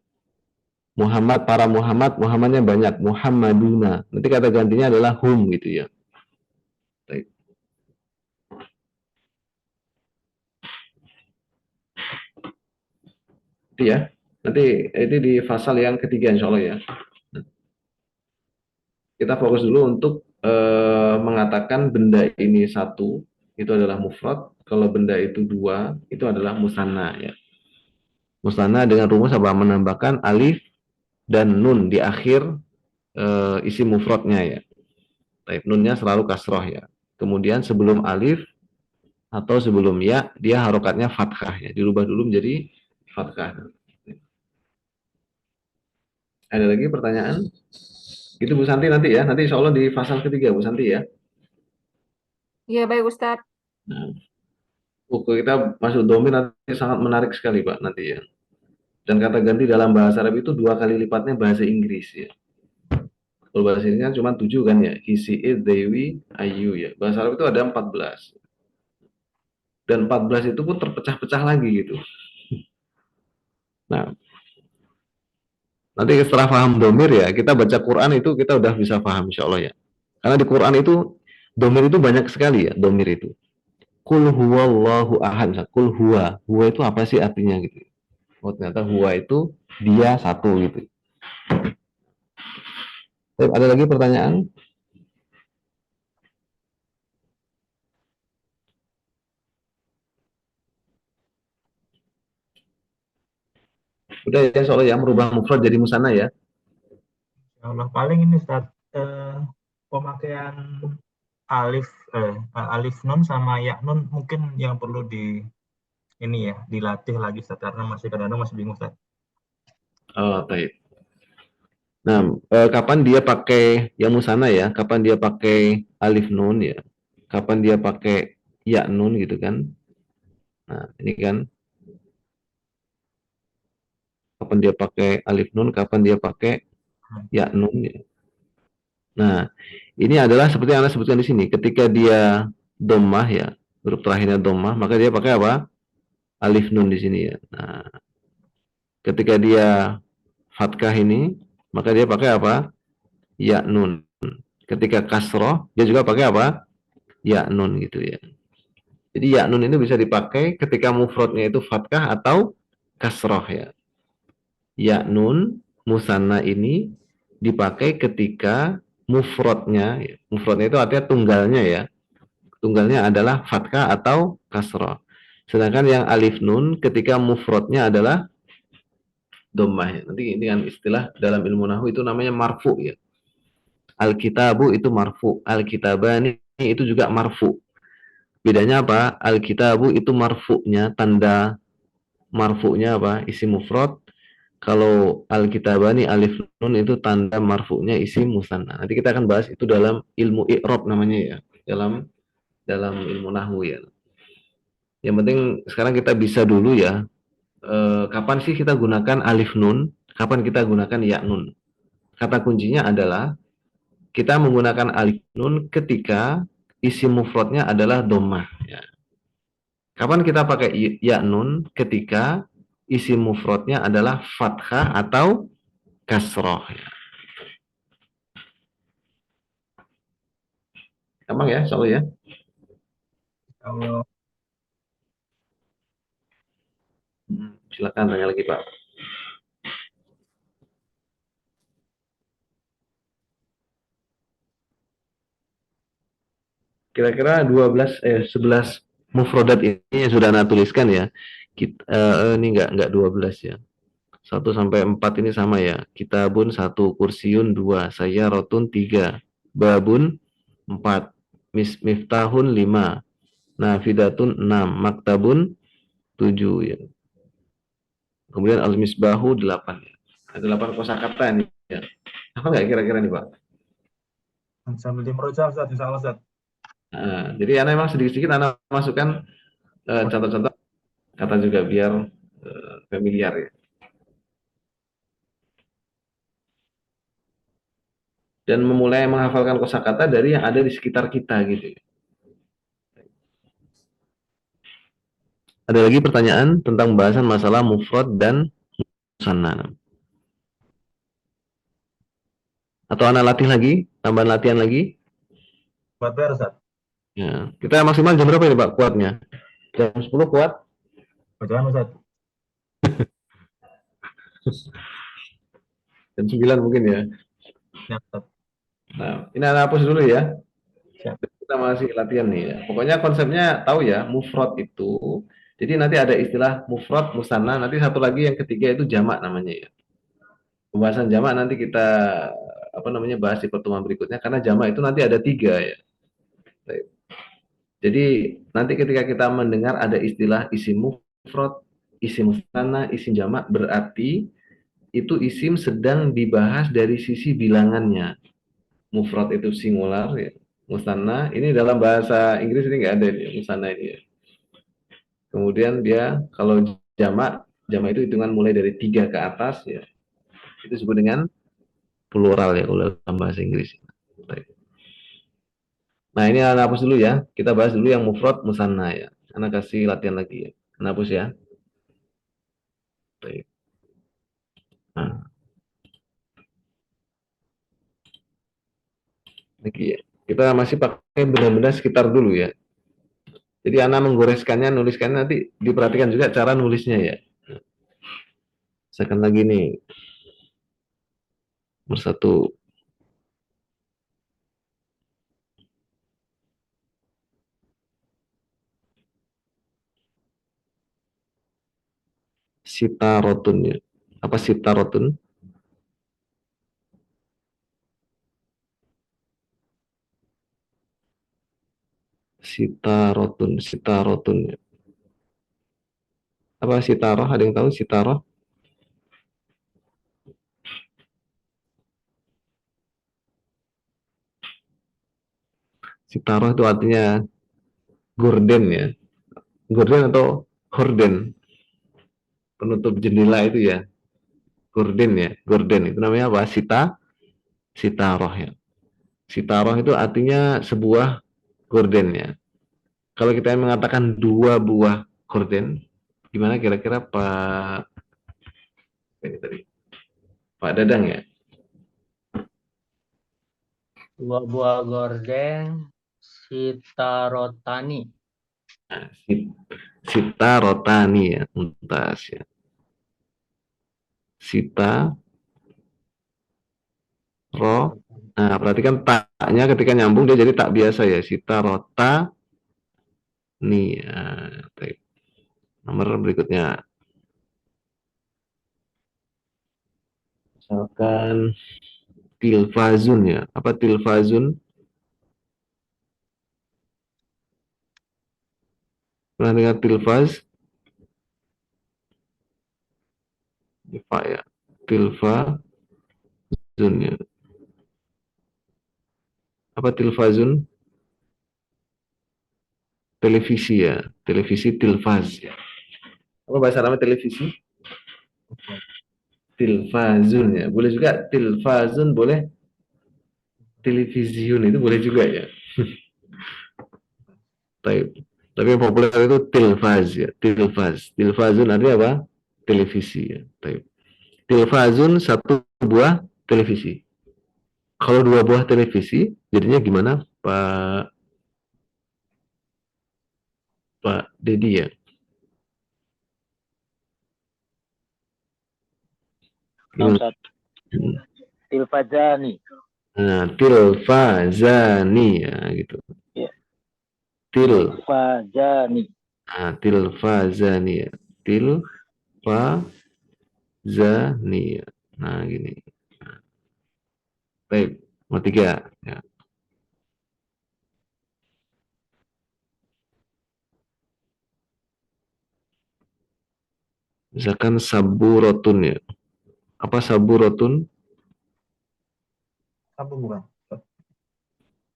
Muhammad, para Muhammad, Muhammadnya banyak. Muhammaduna. Nanti kata gantinya adalah hum gitu ya. Baik. Itu ya. Nanti itu di pasal yang ketiga insya Allah ya. Kita fokus dulu untuk mengatakan benda ini satu, itu adalah mufrad. Kalau benda itu dua, itu adalah musanna ya. Musanna dengan rumus apa? Menambahkan alif dan nun di akhir isi mufradnya ya. Taib nunnya selalu kasroh ya. Kemudian sebelum alif atau sebelum ya, dia harokatnya fathah ya. Dirubah dulu menjadi fathah. Ada lagi pertanyaan? Itu Bu Santi nanti ya. Nanti insya Allah di pasal ketiga Bu Santi ya. Iya, baik Ustadz. Nah, buku kita masuk domir nanti sangat menarik sekali Pak nanti ya. Dan kata ganti dalam bahasa Arab itu 2 kali lipatnya bahasa Inggris ya. Kalau bahasa Inggris kan cuma 7 kan ya. He, she, it, they, we, you ya. Bahasa Arab itu ada 14. Dan 14 itu pun terpecah-pecah lagi gitu. Nah, nanti setelah paham domir ya, kita baca Quran itu kita udah bisa paham insya Allah ya. Karena di Quran itu domir itu banyak sekali ya, domir itu. Kul huwallahu ahad. Kul huwa. Huwa itu apa sih artinya gitu. Oh, ternyata huwa itu dia satu gitu. Ada lagi pertanyaan? Udah ya soalnya yang merubah mufrad jadi musanna ya. Ya Allah, paling ini Ustaz, pemakaian alif nun sama ya nun mungkin yang perlu dilatih lagi Ustaz, karena kadang-kadang masih bingung Ustaz. Oh, baik. Nah, kapan dia pakai yang musanna ya? Kapan dia pakai alif nun ya? Kapan dia pakai ya nun gitu kan? Nah, ini kan kapan dia pakai alif nun, kapan dia pakai ya nun ya. Nah, ini adalah seperti yang Anda sebutkan di sini. Ketika dia dhammah ya, huruf terakhirnya dhammah, maka dia pakai apa? Alif nun di sini ya. Nah, ketika dia fathah ini, maka dia pakai apa? Ya nun. Ketika kasroh, dia juga pakai apa? Ya nun gitu ya. Jadi ya nun ini bisa dipakai ketika mufradnya itu fathah atau kasroh ya. Ya nun musanna ini dipakai ketika mufradnya itu artinya tunggalnya ya. Tunggalnya adalah fathah atau kasroh. Sedangkan yang alif nun ketika mufradnya adalah dhammah ya. Nanti ini kan istilah dalam ilmu nahwu itu namanya marfu ya. Al-kitabu itu marfu, al-kitabani itu juga marfu. Bedanya apa? Al-kitabu itu marfu'nya, tanda marfu'nya apa? Isim mufrad. Kalau al-kitabani alif nun itu tanda marfu'nya isim musanna. Nanti kita akan bahas itu dalam ilmu i'rab namanya ya. Dalam ilmu nahwu ya. Yang penting sekarang kita bisa dulu ya. Kapan sih kita gunakan alif nun? Kapan kita gunakan ya nun? Kata kuncinya adalah kita menggunakan alif nun ketika isim mufradnya adalah dhammah ya. Kapan kita pakai ya nun? Ketika isim mufradnya adalah fathah atau kasroh ya. Gampang ya soalnya ya. Kalau Silakan tanya lagi Pak. Kira-kira 11 mufrodat ini yang sudah Anda tuliskan ya. Ini enggak 12 ya. 1 sampai 4 ini sama ya. Kitabun 1, kursiun 2, sayyarotun 3, babun 4, miftahun 5, nafidatun 6, maktabun 7 ya. Kemudian al-misbahu 8 ya. Ada 8 kosakata ini ya. Apa enggak kira-kira nih Pak? sambil dimeroja Ustaz, insya Allah Ustaz. Nah, jadi Anda memang sedikit-sedikit Anda masukkan contoh-contoh kata juga biar familiar ya. Dan memulai menghafalkan kosakata dari yang ada di sekitar kita gitu. Ada lagi pertanyaan tentang pembahasan masalah mufrad dan musanna? Atau Anda latih lagi, tambahan latihan lagi? Buat PR Ustaz. Ya, kita maksimal jam berapa ini Pak kuatnya? Jam 10 kuat? Bacaan Ustaz. Jam 9 mungkin ya. Ya, Ustaz. Nah, ini Anda hapus dulu ya. Siap. Kita masih latihan nih ya. Pokoknya konsepnya tahu ya, mufrad itu. Jadi nanti ada istilah mufrad, musanna, nanti satu lagi yang ketiga itu jamak namanya ya. Pembahasan jamak nanti kita bahas di pertemuan berikutnya karena jamak itu nanti ada 3 ya. Baik. Jadi nanti ketika kita mendengar ada istilah isim mufrad, isim musanna, isim jamak berarti itu isim sedang dibahas dari sisi bilangannya. Mufrad itu singular ya. Musanna ini dalam bahasa Inggris ini nggak ada ya, musanna ini ya. Kemudian dia kalau jamak itu hitungan mulai dari 3 ke atas ya. Itu disebut dengan plural ya kalau dalam bahasa Inggris. Baik. Nah, ini Anda hapus dulu ya. Kita bahas dulu yang mufrad musanna ya. Anda kasih latihan lagi ya. Anda hapus ya. Baik. Nah, lagi ya. Kita masih pakai benda-benda sekitar dulu ya. Jadi Anda menggoreskannya, nuliskannya nanti diperhatikan juga cara nulisnya ya. Misalkan lagi nih. Nomor 1. Sitarotun ya. Apa sitarotun? Sitarotun ya. Apa sitaroh? Ada yang tahu sitaroh? Sitaroh itu artinya gorden ya. Gorden atau horden. Penutup jendela itu ya. Gorden ya. Gorden itu namanya apa? Sitaroh ya. Sitaroh itu artinya sebuah gorden ya. Kalau kita mengatakan 2 buah gorden, gimana kira-kira Pak Dadang ya? 2 buah gorden sitarotani. Nah, sitarotani ya, tuntas ya. Nah, perhatikan taknya ketika nyambung dia jadi tak biasa ya. Sitarota nih. Nomor berikutnya. Misalkan tilfazun ya. Apa tilfazun? Pernah dengar tilfaz? Tilfa ya. Tilfazun ya. Apa tilfazun? Televisi ya. Televisi tilfaz ya. Apa bahasa Arabnya televisi? Tilfazun ya. Boleh juga tilfazun, boleh televisiun, itu boleh juga ya. Tapi yang populer itu tilfaz ya. Tilfaz. Tilfazun artinya apa? Televisi ya. Tilfazun satu buah televisi. Kalau dua buah televisi, jadinya gimana, Pak Dedi ya? Nah, Ustaz. Tilfazani. Nah, tilfazani ya gitu. Ya. Tilfazani. Tilfazani. Nah, tilfazani ya. Tilfazani ya. Nah, gini. Baik, nomor 3 ya. Misalkan saburotun ya. Apa saburotun? Apa bukan?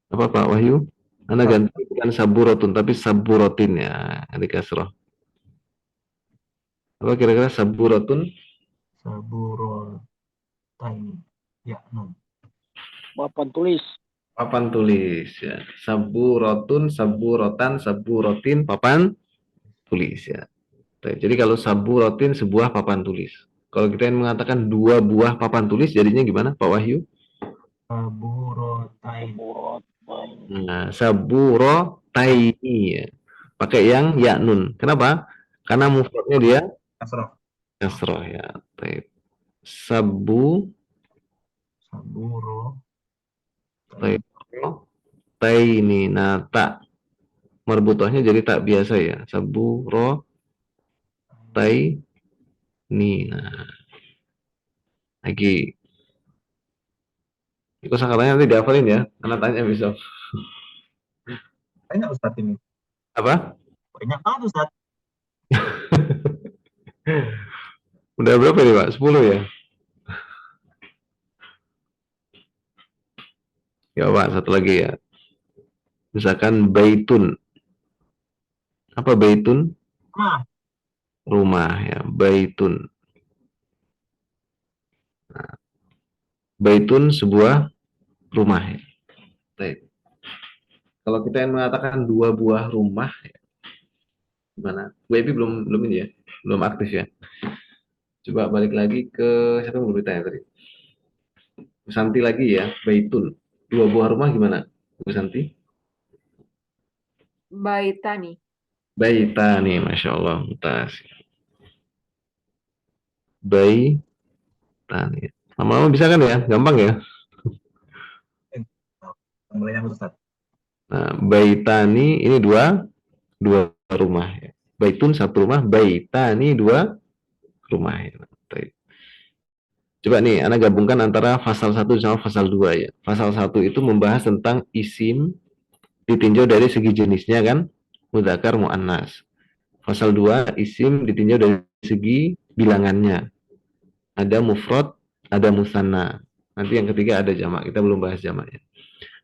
Apa Pak Wahyu? Anda ganti bukan saburotun tapi saburotin ya, di kasroh. Apa kira-kira saburotun? Saburotain. Ya, Papan tulis. Papan tulis ya. Saburotun, saburotan, saburotin, papan tulis ya. Jadi kalau saburotin sebuah papan tulis. Kalau kita yang mengatakan dua buah papan tulis, jadinya gimana Pak Wahyu? Saburotain. Nah, saburotaini ya. Pakai yang ya nun. Kenapa? Karena mufradnya dia Kasroh. kasroh ya. Saburo taini. Nah, tak merbutohnya jadi tak biasa ya. Saburo taini. Nah, lagi. Itu kosakatanya nanti dihafalin ya. Karena tanya besok. Banyak Ustaz ini. Apa? Banyak banget Ustaz. Udah berapa nih Pak? 10 ya? Ya Pak, satu lagi ya. Misalkan baitun. Apa baitun? Rumah ya, baitun. Nah, baitun sebuah rumah ya. Baik. Kalau kita yang mengatakan dua buah rumah ya, gimana? Bu Epi belum ini ya, belum aktif ya. Coba balik lagi ke siapa yang belum ditanya tadi? Bu Santi lagi ya, baitun. Dua buah rumah gimana, Bu Santi? Baitani. Baitani, masya Allah, mutas. Baitani. Lama-lama bisa kan ya, gampang ya. Mulai yang Ustaz. Nah, baitani ini dua rumah ya. Baitun satu rumah, baitani dua rumah ya. Coba nih, Anda gabungkan antara pasal 1 sama pasal 2 ya. Pasal 1 itu membahas tentang isim ditinjau dari segi jenisnya kan, mudzakkar muannas. Pasal 2 isim ditinjau dari segi bilangannya. Ada mufrad, ada musanna. Nanti yang ketiga ada jamak. Kita belum bahas jamaknya.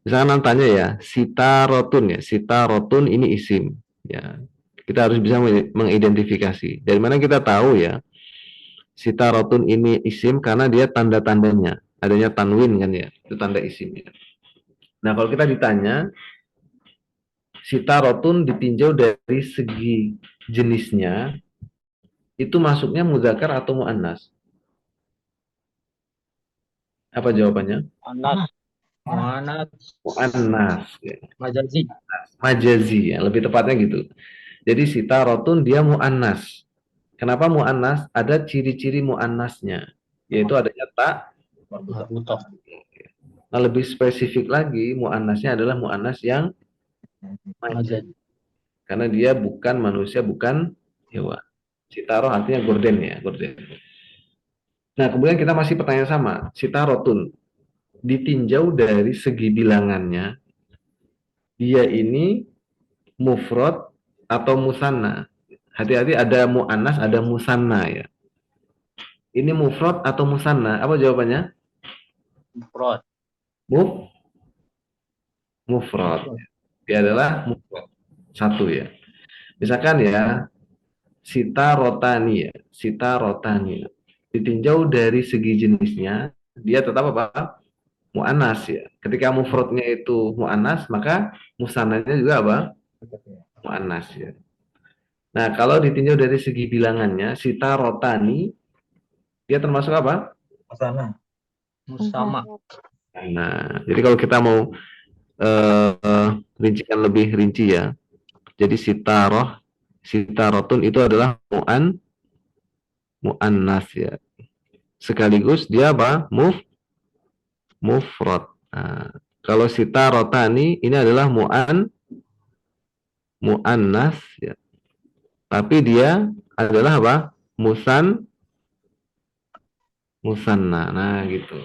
Misalkan tanya ya, sitarotun ya. Sitarotun ini isim ya. Kita harus bisa mengidentifikasi. Dari mana kita tahu ya? Sitarotun ini isim karena dia tanda-tandanya. Adanya tanwin kan ya, itu tanda isimnya. Nah kalau kita ditanya, sitarotun ditinjau dari segi jenisnya, itu masuknya mudzakkar atau muannas? Apa jawabannya? Muannats. Muannas. Ya. Majazi. Majazi ya, lebih tepatnya gitu. Jadi sitarotun dia muannas. Kenapa muannas? Ada ciri-ciri muannasnya, yaitu adanya tak. Marbutoh. Nah, lebih spesifik lagi, muannasnya adalah muannas yang majazi. Majazi. Karena dia bukan manusia, bukan hewan. Sitaroh artinya gorden ya, gorden. Nah, kemudian kita masih pertanyaan sama. Sitarotun ditinjau dari segi bilangannya, dia ini mufrad atau musanna. Hati-hati, ada mu'annas, ada musanna ya. Ini mufrad atau musanna? Apa jawabannya? Mufrad. Muf, mufrad. Mufrad. Dia adalah mufrad. Satu ya. Misalkan ya, sita rotani ya. Sita rotani. Ditinjau dari segi jenisnya, dia tetap apa? Mu'annas ya. Ketika mufradnya itu mu'annas, maka musannanya juga apa? Mu'annas ya. Nah, kalau ditinjau dari segi bilangannya, sita rotani, dia termasuk apa? Sana. Musama. Nah, jadi kalau kita mau rincikan lebih rinci ya, jadi sitarotun itu adalah mu'annas ya. Sekaligus dia apa? Mufrad. Nah, kalau sitarotani ini adalah mu'annas ya. Tapi dia adalah apa? Musanna. Nah, gitu.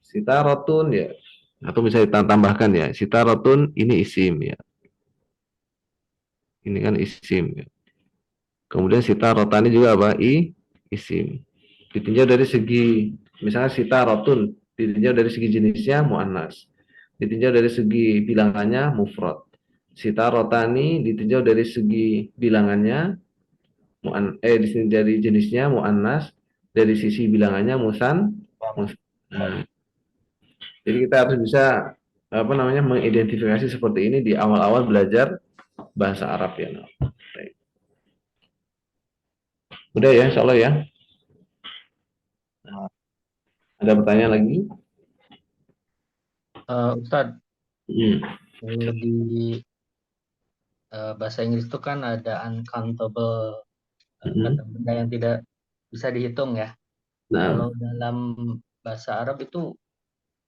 Sitarotun ya. Atau bisa ditambahkan ya. Sitarotun ini isim ya. Ini kan isim ya. Kemudian sitarotani juga apa? Isim. Ditinjau dari segi, misalnya sitarotun, ditinjau dari segi jenisnya mu'annas. Ditinjau dari segi bilangannya mufrad. Sitarotani ditinjau dari segi bilangannya dari jenisnya mu'annas, dari sisi bilangannya musan. Nah, jadi kita harus bisa mengidentifikasi seperti ini di awal-awal belajar bahasa Arab ya. Nah. Udah ya, insya Allah ya. Ada pertanyaan lagi? Ustadz, Hmm. yang lebih bahasa Inggris itu kan ada uncountable, kata benda yang tidak bisa dihitung ya. Nah, Kalau dalam bahasa Arab itu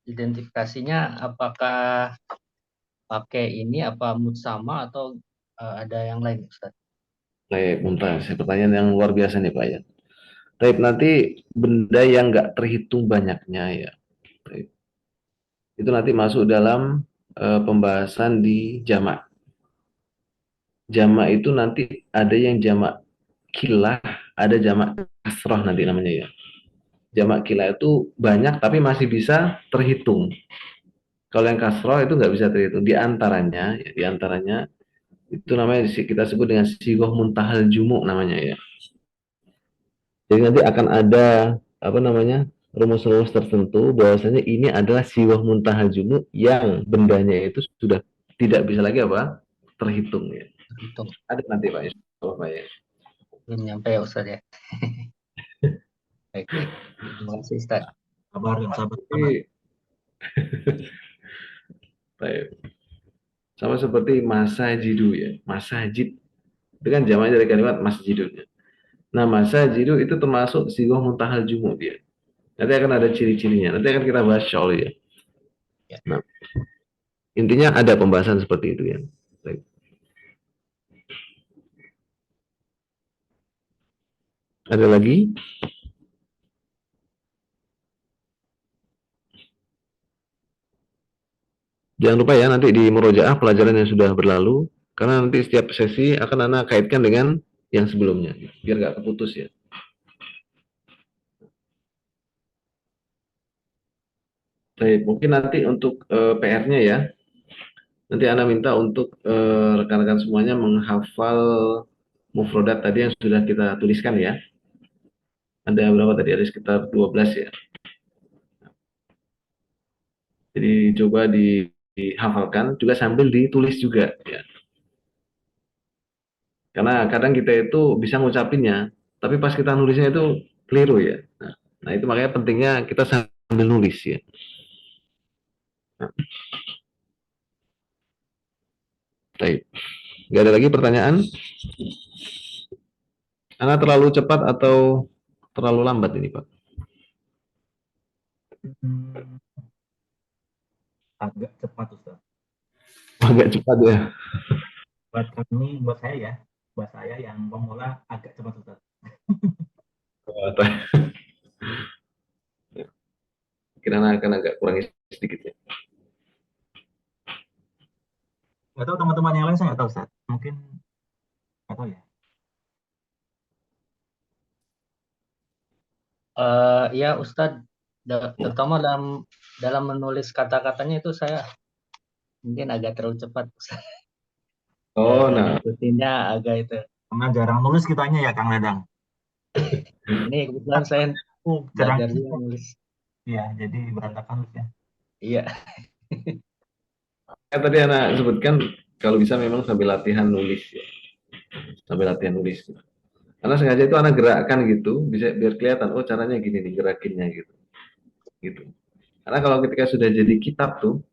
identifikasinya apakah pakai ini apa mutsama atau ada yang lain, Ustadz? baik, mumtaz. Pertanyaan yang luar biasa nih Pak ya. Baik, nanti benda yang nggak terhitung banyaknya ya. Baik. Itu nanti masuk dalam pembahasan di jamak. Jamak itu nanti ada yang jamak kilah, ada jamak kasroh nanti namanya ya. Jamak kilah itu banyak tapi masih bisa terhitung. Kalau yang kasroh itu nggak bisa terhitung. Di antaranya itu namanya kita sebut dengan sigoh muntahal jumuk namanya ya. Jadi nanti akan ada rumus-rumus tertentu bahwasanya ini adalah sigoh muntahal jumuk yang bendanya itu sudah tidak bisa lagi terhitung ya. Terhitung. Ada nanti Pak Pak ya. Belum nyampe ya Ustadz ya. Baik, baik. Terima kasih Ustadz. Sabar, sabar. Baik. Sama seperti masajidu ya. Masajid itu kan jamaknya dari kalimat masjidun. Nah, masajidu itu termasuk sigoh muntahal jumuk dia. Nanti akan ada ciri-cirinya. Nanti akan kita bahas soal ya. Nah, intinya ada pembahasan seperti itu ya. Baik. Ada lagi? Jangan lupa ya nanti di murojaah pelajaran yang sudah berlalu, karena nanti setiap sesi akan Anda kaitkan dengan yang sebelumnya, biar nggak keputus ya. Baik, mungkin nanti untuk PR-nya ya, nanti Anda minta untuk rekan-rekan semuanya menghafal mufrodat tadi yang sudah kita tuliskan ya. Ada berapa tadi? Ada sekitar 12 ya. Jadi coba dihafalkan juga sambil ditulis juga ya. Karena kadang kita itu bisa ngucapinnya, tapi pas kita nulisnya itu keliru ya. Nah itu makanya pentingnya kita sambil nulis ya. Nah, baik. Nggak ada lagi pertanyaan? Anda terlalu cepat atau terlalu lambat ini Pak? Agak cepat Ustaz. Agak cepat ya. Buat kami, buat saya yang pemula agak cepat kata. Kira akan agak kurangi sedikit ya. Nggak tahu teman-teman yang lain, saya nggak tahu Ustaz. Mungkin nggak tahu ya. Ya Ustadz, terutama dalam menulis kata-katanya itu saya mungkin agak terlalu cepat. Oh, nah, Ngikutinnya agak itu. Karena jarang nulis kitanya ya Kang Dadang. Ini kebetulan saya Oh, jarang. belajar juga nulis. Iya, jadi berantakan nulisnya. Iya. tadi anak sebutkan kalau bisa memang sambil latihan nulis ya. Sambil latihan nulis. Karena sengaja itu anak gerakkan gitu, bisa biar kelihatan, oh caranya gini nih gerakinnya gitu. Gitu. Karena kalau ketika sudah jadi kitab tuh,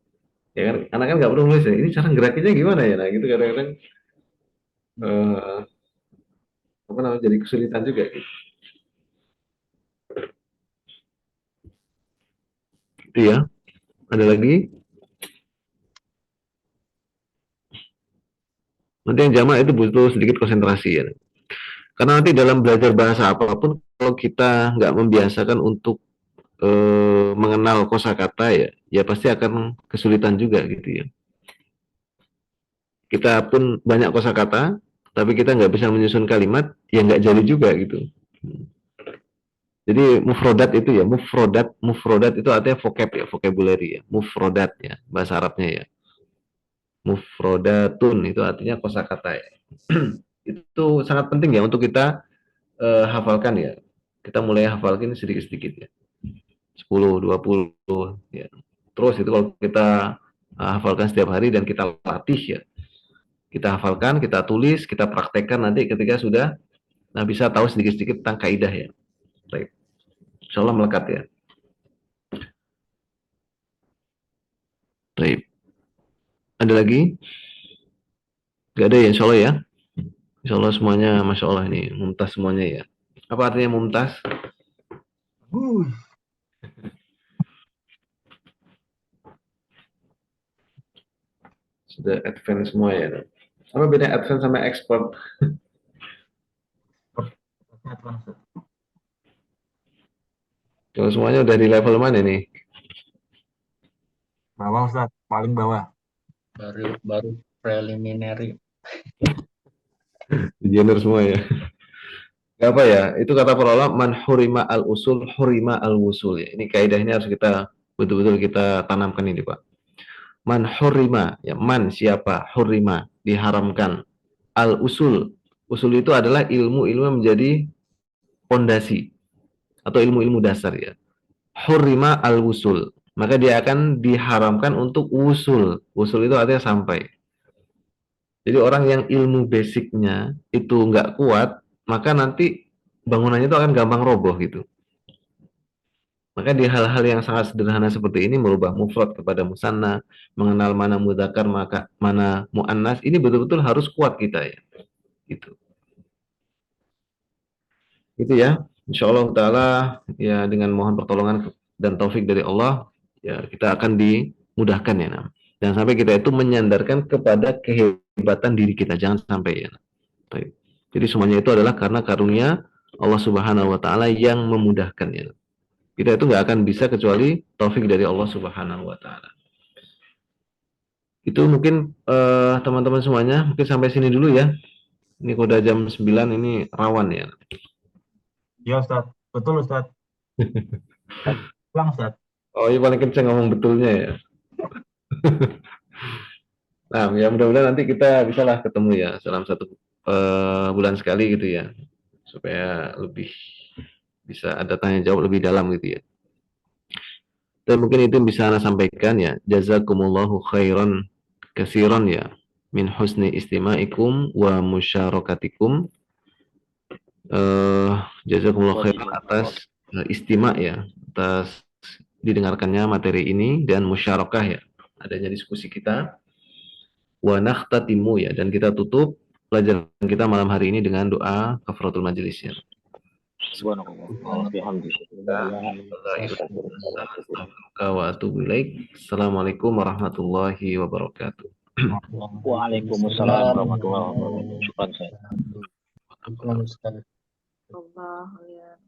ya kan, anak kan nggak perlu nulis ya, ini cara gerakinnya gimana ya, nah gitu kadang-kadang apa namanya jadi kesulitan juga gitu. Itu ya. Ada lagi? Nanti yang jamak itu butuh sedikit konsentrasi ya. Karena nanti dalam belajar bahasa apapun, kalau kita nggak membiasakan untuk mengenal kosakata ya, ya pasti akan kesulitan juga gitu ya. Kita pun banyak kosakata, tapi kita nggak bisa menyusun kalimat, ya nggak jadi juga gitu. Jadi mufrodat itu ya, mufrodat itu artinya vocab ya, vocabulary ya, mufrodat ya, bahasa Arabnya ya. Mufrodatun itu artinya kosakata ya. Itu sangat penting ya untuk kita hafalkan ya. Kita mulai hafalkan sedikit-sedikit ya. 10, 20 ya. Terus itu kalau kita hafalkan setiap hari dan kita latih ya. Kita hafalkan, kita tulis, kita praktekkan nanti ketika sudah bisa tahu sedikit-sedikit tentang kaidah ya. Baik. Insya Allah melekat ya. Baik. Ada lagi? Gak ada ya insya Allah ya. Insya Allah semuanya Masya Allah ini mumtaz semuanya ya. Apa artinya mumtaz? Sudah advance semua ya. Apa beda advance sama expert? Kalau semuanya udah di level mana nih? Bawah Ustaz, paling bawah. Baru preliminary. Beginner semua ya. Gak apa ya, itu kata para ulama, man hurima al usul, hurima al wusul ya. Ini kaidahnya harus kita betul-betul kita tanamkan ini Pak. Man hurima, ya man siapa, hurima, diharamkan. Al usul, usul itu adalah ilmu-ilmu yang menjadi pondasi atau ilmu-ilmu dasar ya. Hurima al wusul, maka dia akan diharamkan untuk wusul. Wusul itu artinya sampai. Jadi orang yang ilmu basicnya itu nggak kuat, maka nanti bangunannya itu akan gampang roboh gitu. Maka di hal-hal yang sangat sederhana seperti ini, merubah mufrad kepada musanna, mengenal mana mudzakkar maka mana muannas, ini betul-betul harus kuat kita ya. Gitu. Itu ya. Insyaallah taala ya dengan mohon pertolongan dan taufik dari Allah, ya kita akan dimudahkan ya. Nah. Dan sampai kita itu menyandarkan kepada kehebatan diri kita, jangan sampai ya. Baik. Jadi semuanya itu adalah karena karunia Allah Subhanahu wa taala yang memudahkannya. Kita itu nggak akan bisa kecuali taufik dari Allah Subhanahu wa taala. Itu mungkin teman-teman semuanya, mungkin sampai sini dulu ya. Ini udah jam 9 ini rawan ya. Ya Ustaz, betul Ustaz. Pulang Ustaz. Oh, iya paling kenceng ngomong betulnya ya. Nah, ya mudah-mudahan nanti kita bisalah ketemu ya dalam satu bulan sekali gitu ya. Supaya lebih bisa ada tanya jawab lebih dalam gitu ya. Dan mungkin itu yang bisa Anda sampaikan ya. Jazakumullahu khairan katsiran ya min husni istima'ikum wa musyarakatikum. Jazakumullahu khairan atas istima ya, atas didengarkannya materi ini dan musyarakah ya, adanya diskusi kita. Wa nakhtatimu ya, dan kita tutup pelajaran kita malam hari ini dengan doa kafaratul majelis ya. Assalamualaikum warahmatullahi wabarakatuh. Waalaikumsalam warahmatullahi wabarakatuh. Syukran. Allah ya.